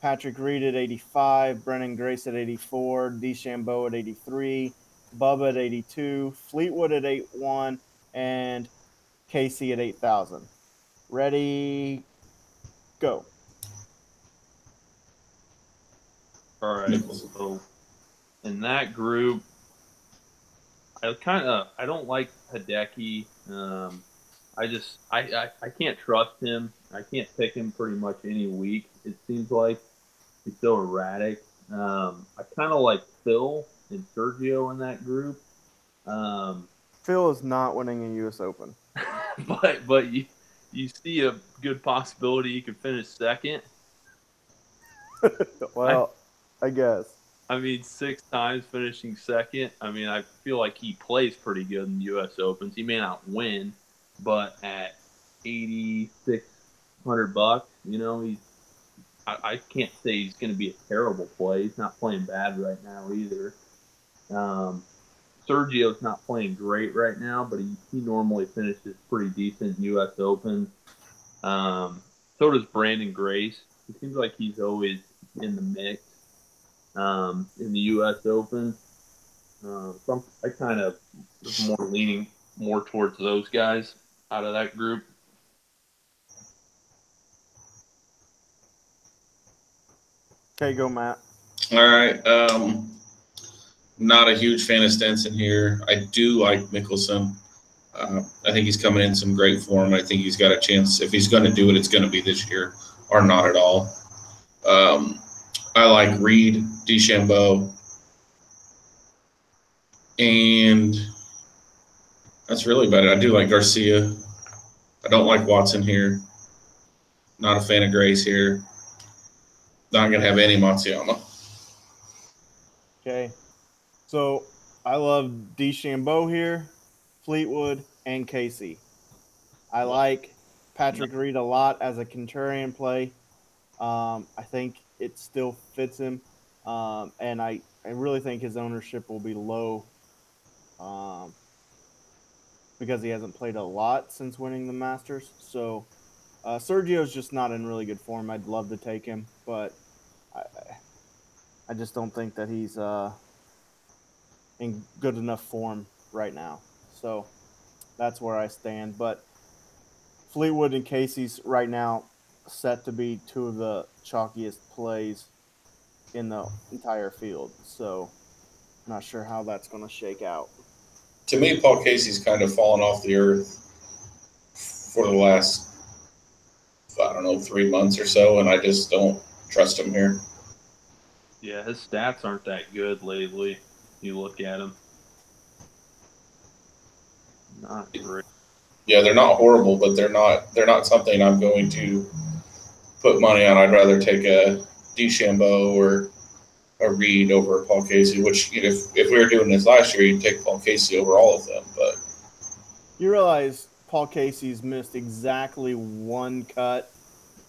Patrick Reed at 85, Brennan Grace at 84, DeChambeau at 83, Bubba at 82, Fleetwood at 81, and Casey at 8,000. Ready, go. All right. So in that group, I don't like Hideki. I can't trust him. I can't pick him pretty much any week. It seems like he's so erratic. I kind of like Phil and Sergio in that group. Phil is not winning a U.S. Open. but you see a good possibility he could finish second. Well, I guess. I mean, 6 times finishing second. I mean, I feel like he plays pretty good in the U.S. Opens. He may not win, but at $8,600, I can't say he's going to be a terrible play. He's not playing bad right now either. Sergio's not playing great right now, but he normally finishes pretty decent in U.S. Open. So does Brandon Grace. It seems like he's always in the mix in the U.S. Open. So I kind of was more leaning more towards those guys out of that group. Okay, go Matt. All right. Not a huge fan of Stenson here. I do like Mickelson. I think he's coming in some great form. I think he's got a chance. If he's going to do it, it's going to be this year or not at all. I like Reed, DeChambeau, and that's really about it. I do like Garcia. I don't like Watson here. Not a fan of Grace here. Not going to have any Matsuyama. Okay. So I love DeChambeau here, Fleetwood, and Casey. I like Patrick Reed a lot as a contrarian play. I think it still fits him. And I really think his ownership will be low because he hasn't played a lot since winning the Masters. So Sergio's just not in really good form. I'd love to take him, but I just don't think that he's in good enough form right now. So that's where I stand. But Fleetwood and Casey's right now set to be two of the chalkiest plays in the entire field. So not sure how that's going to shake out. To me, Paul Casey's kind of fallen off the earth for the last, 3 months or so, and I just don't trust him here. Yeah, his stats aren't that good lately. You look at him. Not great. Yeah, they're not horrible, but they're not something I'm going to put money on. I'd rather take a DeChambeau or a Reed over Paul Casey, which if we were doing this last year, you'd take Paul Casey over all of them. But you realize Paul Casey's missed exactly one cut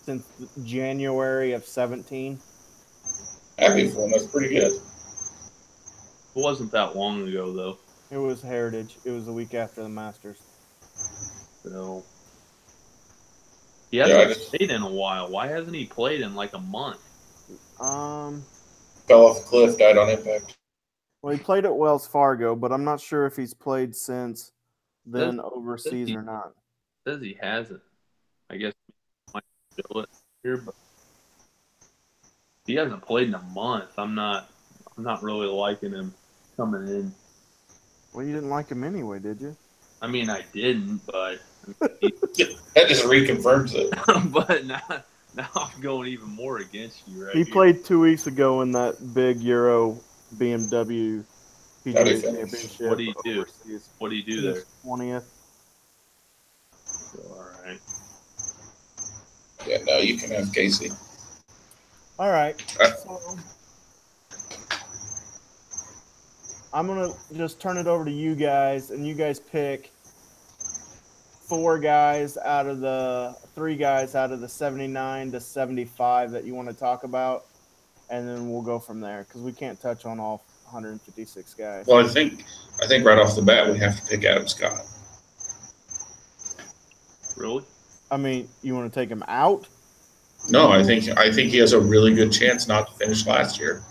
since January of 17? Happy for him. That's pretty good. It wasn't that long ago, though. It was Heritage. It was the week after the Masters. So he hasn't played in a while. Why hasn't he played in like a month? Fell off the cliff, died on impact. Well, he played at Wells Fargo, but I'm not sure if he's played since then overseas or not. Says he hasn't. I guess he might show it here, but he hasn't played in a month. I'm not really liking him coming in. Well, you didn't like him anyway, did you? I mean, I didn't, but that just reconfirms it. But now I'm going even more against you, right? He played 2 weeks ago in that big Euro BMW PGA Championship. What do you do? Overseas. What do you do there? 20th. All right. Yeah, no, you can have Casey. All right. So I'm going to just turn it over to you guys, and you guys pick 3 guys out of the 79 to 75 that you want to talk about, and then we'll go from there because we can't touch on all 156 guys. Well, I think right off the bat we have to pick Adam Scott. Really? I mean, you want to take him out? No, I think he has a really good chance not to finish last year.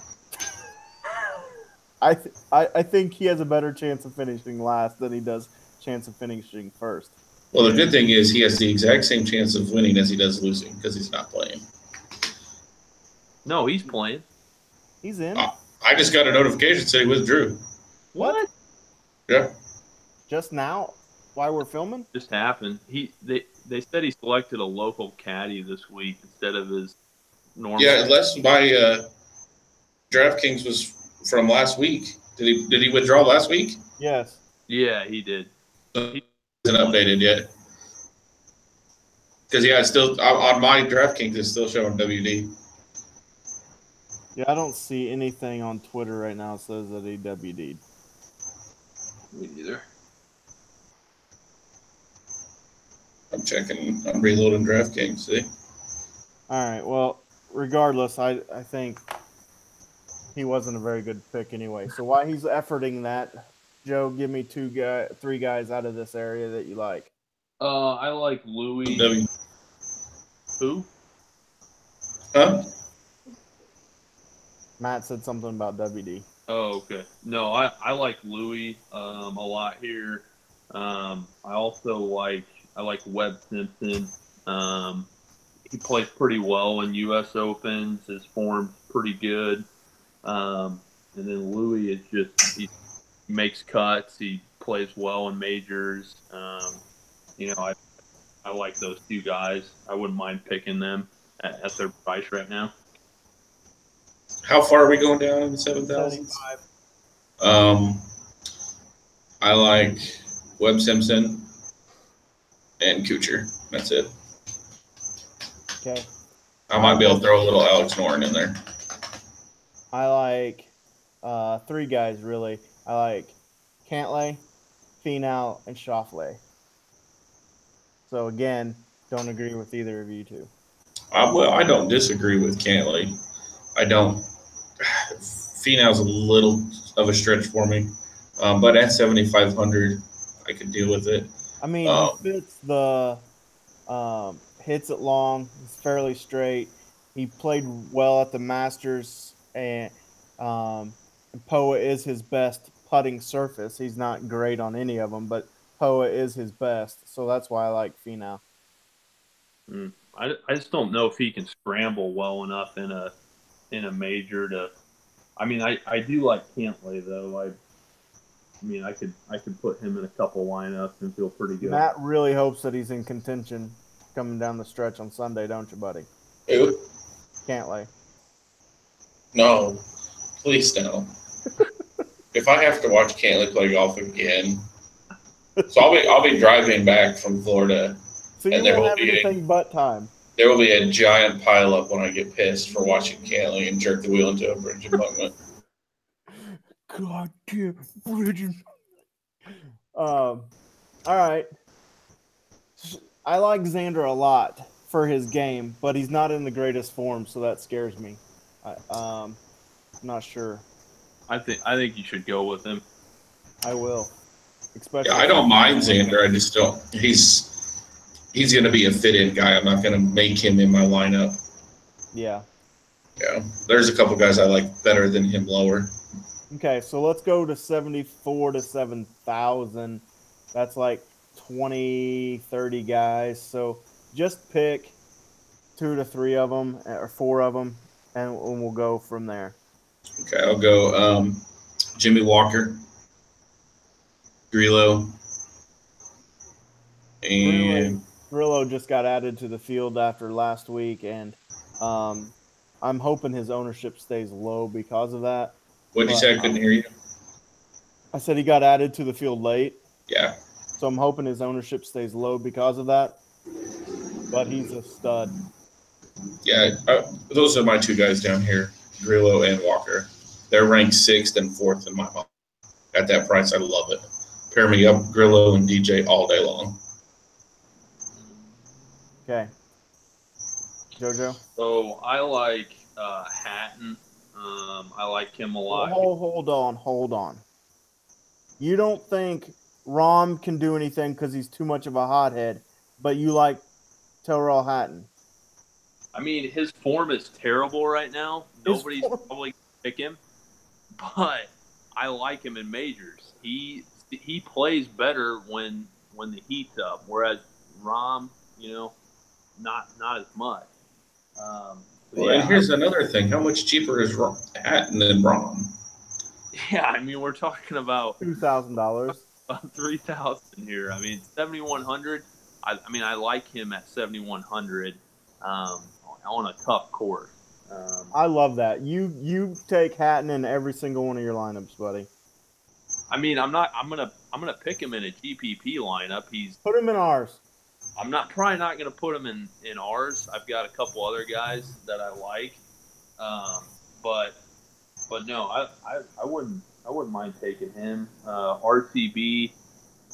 I think he has a better chance of finishing last than he does chance of finishing first. Well, the good thing is he has the exact same chance of winning as he does losing because he's not playing. No, he's playing. He's in. I just got a notification saying he withdrew. What? Yeah. Just now? While we're filming? Just happened. They said he selected a local caddy this week instead of his normal. Yeah, unless my DraftKings was from last week. Did he withdraw last week? Yes. Yeah, he did. He hasn't updated yet. Because it's still on my DraftKings. It's still showing WD. Yeah, I don't see anything on Twitter right now that says that he WD'd. Me neither. I'm checking. I'm reloading DraftKings. See. All right. Well, regardless, I think he wasn't a very good pick anyway. So why he's efforting that, Joe? Give me three guys out of this area that you like. I like Louis. W. Who? Huh? Matt said something about WD. Oh, okay. No, I like Louis a lot here. I also like Webb Simpson. He plays pretty well in U.S. Opens. His form's pretty good. And then Louis is just he makes cuts. He plays well in majors. I like those two guys. I wouldn't mind picking them at their price right now. How far are we going down in the 7,000s? 75. I like Webb Simpson and Kuchar. That's it. Okay. I might be able to throw a little Alex Noren in there. I like three guys, really. I like Cantlay, Finau, and Schauffele. So, again, don't agree with either of you two. Well, I don't disagree with Cantlay. I don't. Finau's a little of a stretch for me. But at 7,500, I could deal with it. I mean, he fits the hits it long. He's fairly straight. He played well at the Masters, and POA is his best putting surface. He's not great on any of them, but POA is his best, so that's why I like Finau. I just don't know if he can scramble well enough in a major to. I mean, I do like Cantlay though. I could put him in a couple lineups and feel pretty good. Matt really hopes that he's in contention coming down the stretch on Sunday, don't you, buddy? Who? Cantlay. No, please no. If I have to watch Cantlay play golf again, so I'll be driving back from Florida, So you and there won't will have be anything but time. there will be a giant pileup when I get pissed for watching Cantlay and jerk the wheel into a bridge embankment. God damn bridge. All right. I like Xander a lot for his game, but he's not in the greatest form, so that scares me. I'm not sure. I think you should go with him. I will. Especially Yeah, I don't mind Xander. I just don't. He's going to be a fit-in guy. I'm not going to make him in my lineup. Yeah. Yeah, there's a couple guys I like better than him lower. Okay, so let's go to 74 to 7,000. That's like 20, 30 guys. So just pick 2 to 3 of them or 4 of them, and we'll go from there. Okay, I'll go Jimmy Walker, Grillo, and Grillo just got added to the field after last week, and I'm hoping his ownership stays low because of that. what'd you say? I couldn't hear you. I said he got added to the field late. Yeah. So I'm hoping his ownership stays low because of that. But he's a stud. Yeah, those are my two guys down here, Grillo and Walker. They're ranked 6th and 4th in my mind. At that price, I love it. Pair me up Grillo and DJ all day long. Okay. JoJo? So I like Hatton. I like him a lot. Hold on. You don't think Rahm can do anything because he's too much of a hothead, but you like Tyrrell Hatton. I mean, his form is terrible right now. Nobody's probably going to pick him, but I like him in majors. He plays better when the heat's up, whereas Rahm, not as much. And here's another thing: how much cheaper is Hatton than Rahm? Yeah, I mean, we're talking about $2,000. $3,000 here. I mean, 7,100. I like him at 7,100 on a tough course. I love that. You take Hatton in every single one of your lineups, buddy. I mean, I'm gonna pick him in a GPP lineup. Put him in ours. I'm probably not gonna put him in ours. I've got a couple other guys that I like. but no, I wouldn't mind taking him. RCB,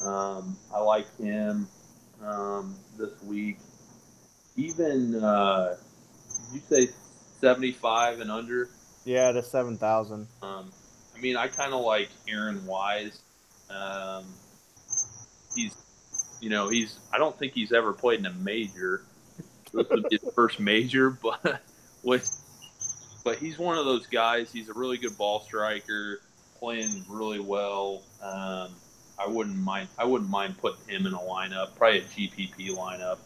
I like him this week. Even did you say 75 and under? Yeah, to 7,000. I mean, I kind of like Aaron Wise. He's I don't think he's ever played in a major. This would be his first major, but he's one of those guys. He's a really good ball striker, playing really well. I wouldn't mind putting him in a lineup, probably a GPP lineup.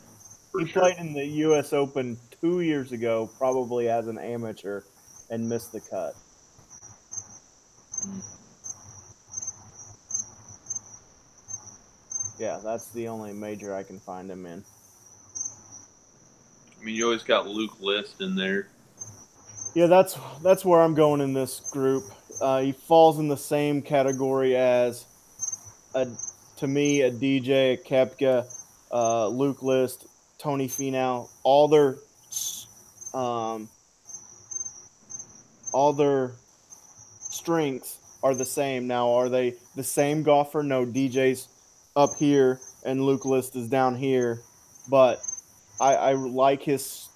He played in the U.S. Open 2 years ago, probably as an amateur, and missed the cut. Yeah, that's the only major I can find him in. I mean, you always got Luke List in there. Yeah, that's where I'm going in this group. He falls in the same category as, to me, a DJ, a Koepka, Luke List, Tony Finau. All their strengths are the same. Now, are they the same golfer? No, DJ's up here and Luke List is down here, but I like his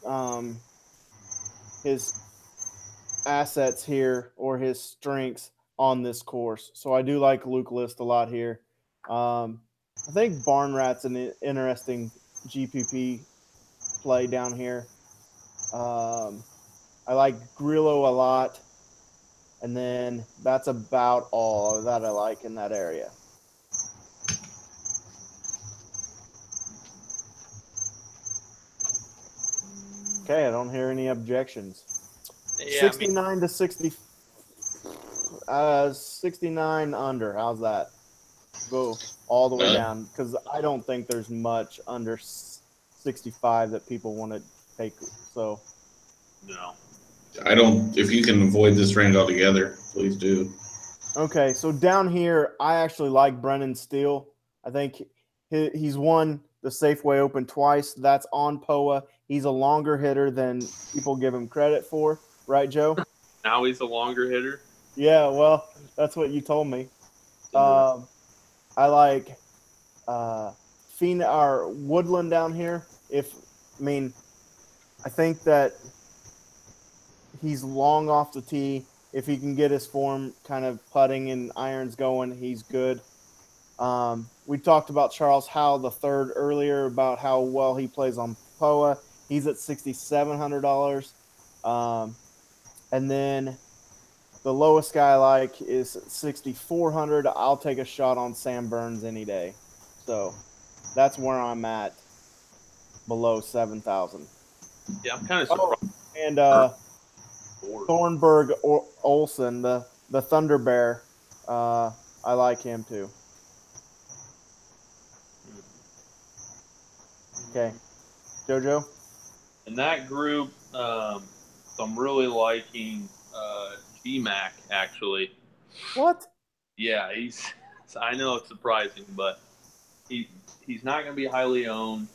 assets here, or his strengths on this course. So I do like Luke List a lot here. I think Barnrat's an interesting GPP play down here. I like Grillo a lot. And then that's about all that I like in that area. Okay, I don't hear any objections. Yeah, 69 to 60. 69 under. How's that? Go all the way down, because I don't think there's much under 65 that people want to take. So no. I don't. If you can avoid this range altogether, please do. Okay, so down here, I actually like Brennan Steele. I think he's won the Safeway Open twice. That's on POA. He's a longer hitter than people give him credit for, right, Joe? Now he's a longer hitter. Yeah, well, that's what you told me. I like Woodland down here. I think that he's long off the tee. If he can get his form kind of putting and irons going, he's good. We talked about Charles Howell III earlier, about how well he plays on POA. He's at $6,700. And then the lowest guy I like is $6,400. I'll take a shot on Sam Burns any day. So that's where I'm at, below 7,000. Yeah, I'm kind of surprised. And Thornburg Olsen, the Thunder Bear, I like him too. Okay, JoJo? In that group, I'm really liking GMAC, actually. What? Yeah, I know it's surprising, but he's not going to be highly owned.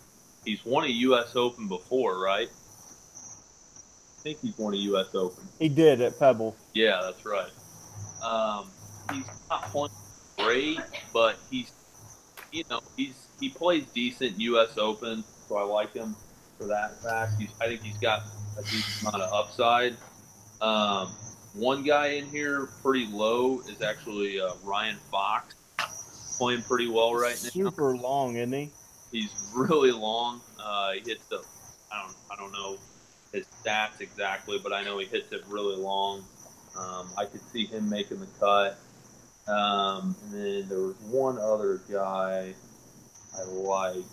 He's won a U.S. Open before, right? I think he's won a U.S. Open. He did at Pebble. Yeah, that's right. He's not playing great, but he plays decent U.S. Open, so I like him for that fact. I think he's got a decent amount of upside. One guy in here pretty low is actually Ryan Fox, playing pretty well right now. Super long, isn't he? He's really long. He hits I don't know his stats exactly, but I know he hits it really long. I could see him making the cut. And then there was one other guy I liked.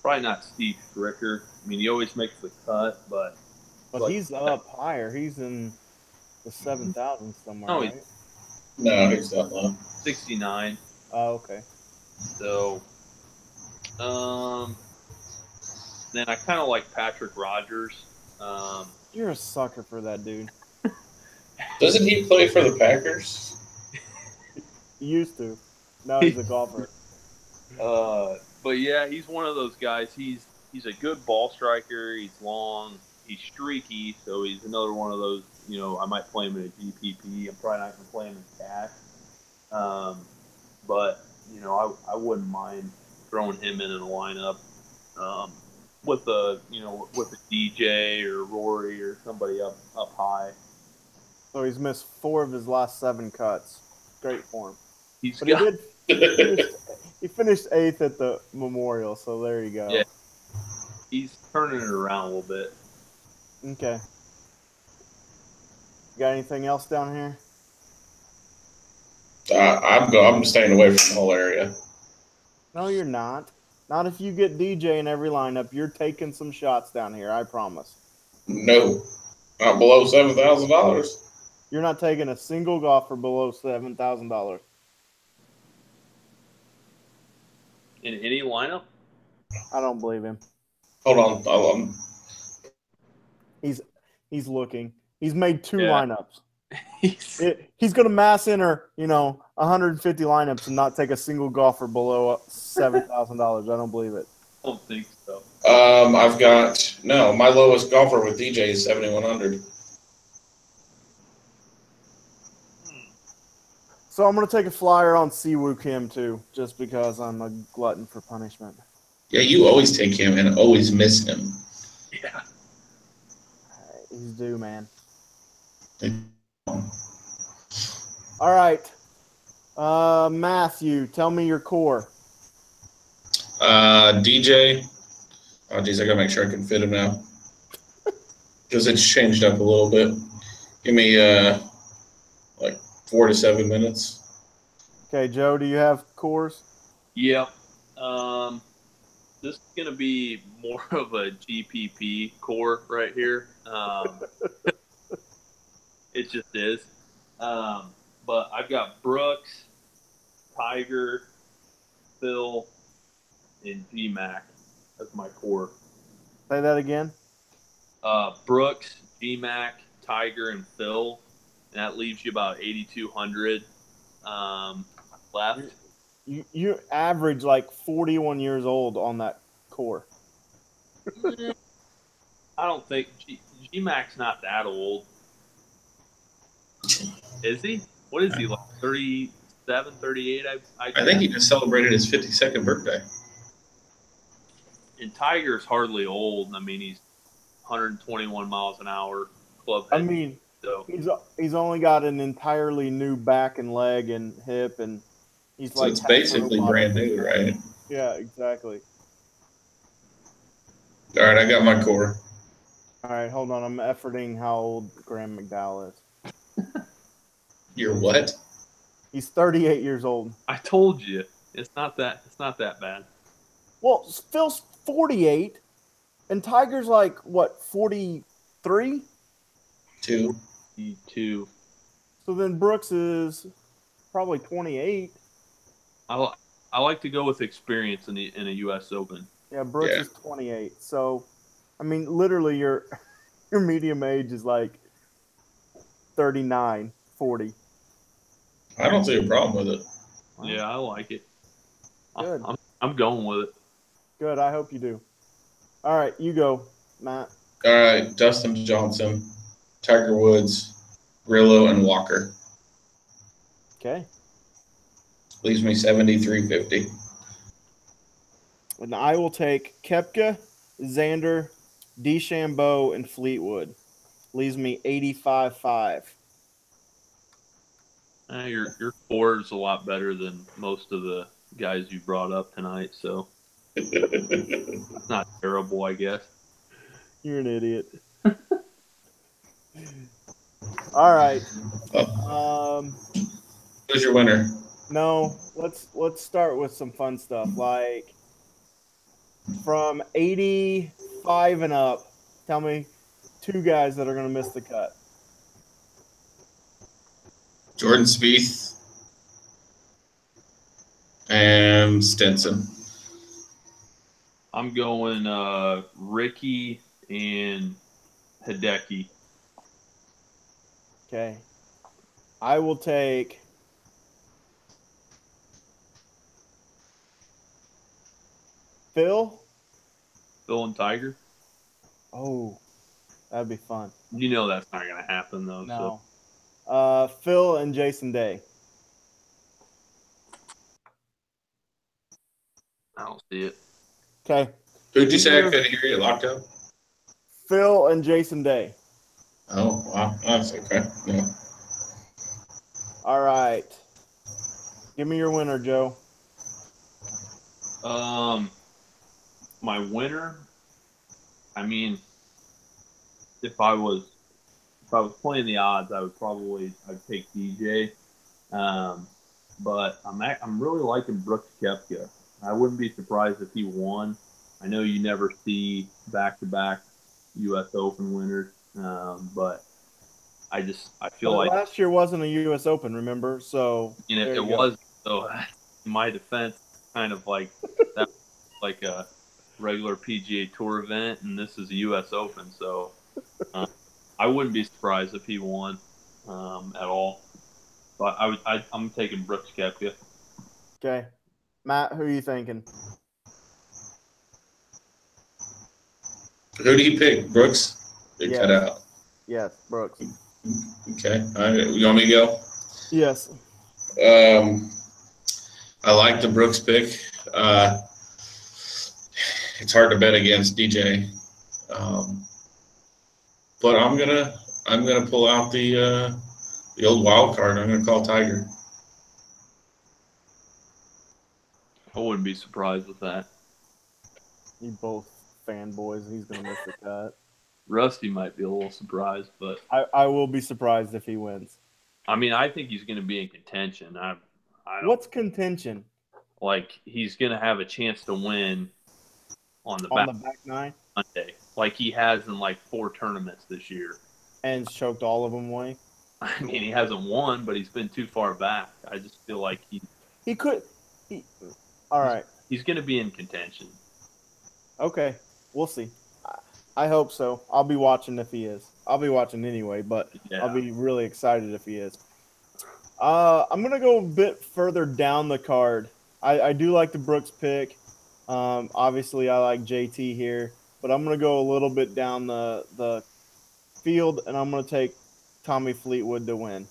Probably not Steve Stricker. I mean, he always makes the cut, but he's up higher. He's in the 7,000 somewhere, no, right? No, he's not low. 69. Oh, okay. So, then I kind of like Patrick Rogers. You're a sucker for that dude. Doesn't he play for the Packers? He used to. Now he's a golfer. But yeah, he's one of those guys. He's a good ball striker. He's long. he's streaky, so he's another one of those. I might play him in a GPP. I'm probably not going to play him in cash. But I wouldn't mind throwing him in a lineup with a DJ or Rory or somebody up high. So he's missed 4 of his last 7 cuts. Great form. He finished 8th at the Memorial, so there you go. Yeah, he's turning it around a little bit. Okay. Got anything else down here? I'm staying away from the whole area. No, you're not. Not if you get DJ in every lineup. You're taking some shots down here, I promise. No, not below $7,000. You're not taking a single golfer below $7,000. In any lineup? I don't believe him. Hold on. He's looking. He's made 2 Yeah. lineups. He's going to mass enter, 150 lineups and not take a single golfer below $7,000. I don't believe it. I don't think so. My lowest golfer with DJ is 7,100. So I'm going to take a flyer on Siwoo Kim too, just because I'm a glutton for punishment. Yeah, you always take him and always miss him. Yeah. He's due, man. All right. Matthew, tell me your core. DJ. Oh, geez, I got to make sure I can fit him now. Because it's changed up a little bit. Give me, 4 to 7 minutes. Okay, Joe, do you have cores? Yep. This is going to be more of a GPP core right here. It just is. But I've got Brooks, Tiger, Phil, and GMAC as my core. Say that again. Brooks, GMAC, Tiger, and Phil. And that leaves you about 8,200 left. You average like 41 years old on that core. I don't think GMAC's not that old. Is he? What is he, like 37, 38? I think he just celebrated his 52nd birthday. And Tiger's hardly old. I mean, he's 121 miles an hour club I head. mean, So he's only got an entirely new back and leg and hip, and he's So like it's basically brand new, right? Yeah, exactly. All right, I got my core. All right, hold on. I'm efforting how old Graham McDowell is. You're what? He's 38 years old. I told you, it's not that bad. Well, Phil's 48, and Tiger's like what, 43? 2. E2. So then Brooks is probably 28. I like to go with experience in a U.S. Open. Yeah, Brooks Yeah. is 28. So, I mean, literally your medium age is like 39, 40. I don't see a problem with it. Wow. Yeah, I like it. Good. I'm going with it. Good. I hope you do. All right, you go, Matt. All right, Dustin Johnson, Tiger Woods, Grillo, and Walker. Okay. Leaves me 73.50. And I will take Koepka, Xander, DeChambeau, and Fleetwood. Leaves me 85.5. Your core is a lot better than most of the guys you brought up tonight, so it's not terrible, I guess. You're an idiot. All right. Who's your winner? No, let's start with some fun stuff. Like from 85 and up, tell me 2 guys that are going to miss the cut. Jordan Spieth and Stenson. I'm going Ricky and Hideki. Okay. I will take Phil and Tiger. Oh. That'd be fun. You know that's not going to happen, though. No. Phil and Jason Day. I don't see it. Okay. Who'd you say? I couldn't hear you. Locked up. Phil and Jason Day. Oh, wow. That's okay. Yeah. All right. Give me your winner, Joe. My winner. I mean, if I was playing the odds, I'd take DJ. But I'm really liking Brooks Koepka. I wouldn't be surprised if he won. I know you never see back-to-back U.S. Open winners, but I feel like last year wasn't a U.S. Open, remember? So it was. So in my defense, kind of like that, like a regular PGA Tour event, and this is a U.S. Open. So I wouldn't be surprised if he won at all. But I'm taking Brooks Koepka. Okay, Matt, who are you thinking? Who do you pick? Brooks? They cut out. Yes, Brooks. Okay. You want me to go? Yes. I like the Brooks pick. It's hard to bet against DJ, but I'm gonna pull out the old wild card. I'm gonna call Tiger. I wouldn't be surprised with that. You both fanboys. He's gonna miss the cut. Rusty might be a little surprised, but I will be surprised if he wins. I mean, I think he's going to be in contention. What's contention? Like, he's going to have a chance to win on the back nine Monday, like he has in like 4 tournaments this year, and choked all of them away. I mean, he hasn't won, but he's been too far back. I just feel like he could. All right. He's going to be in contention. Okay, we'll see. I hope so. I'll be watching if he is. I'll be watching anyway, but yeah. I'll be really excited if he is. I'm going to go a bit further down the card. I do like the Brooks pick. Obviously, I like JT here, but I'm going to go a little bit down the field, and I'm going to take Tommy Fleetwood to win.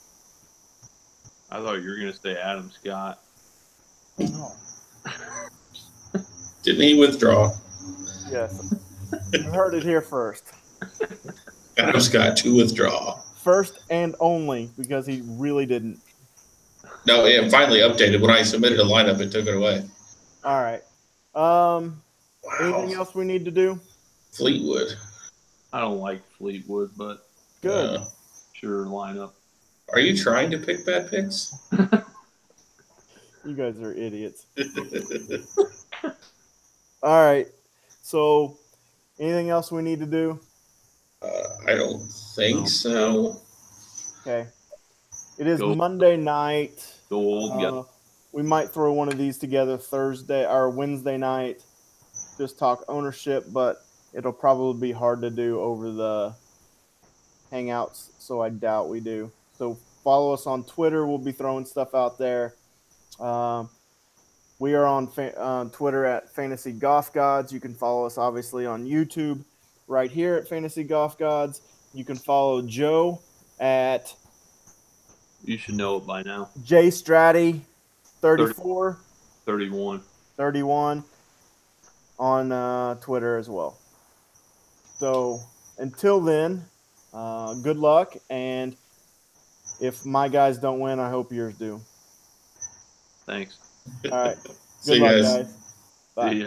I thought you were going to say Adam Scott. No. Didn't he withdraw? Yes. You heard it here first. Adam Scott to withdraw. First and only, because he really didn't. No, it finally updated. When I submitted a lineup, it took it away. All right. Anything else we need to do? Fleetwood. I don't like Fleetwood, but good. Sure, lineup. Are you trying to pick bad picks? You guys are idiots. All right. So, anything else we need to do? I don't think so. Okay. It is Monday night. We might throw one of these together Thursday or Wednesday night. Just talk ownership, but it'll probably be hard to do over the Hangouts, so I doubt we do. So follow us on Twitter. We'll be throwing stuff out there. We are on Twitter at Fantasy Golf Gods. You can follow us, obviously, on YouTube right here at Fantasy Golf Gods. You can follow Joe at... You should know it by now. J Stratty 34. 31 on Twitter as well. So until then, good luck. And if my guys don't win, I hope yours do. Thanks. All right. Good luck, guys. Bye. See ya.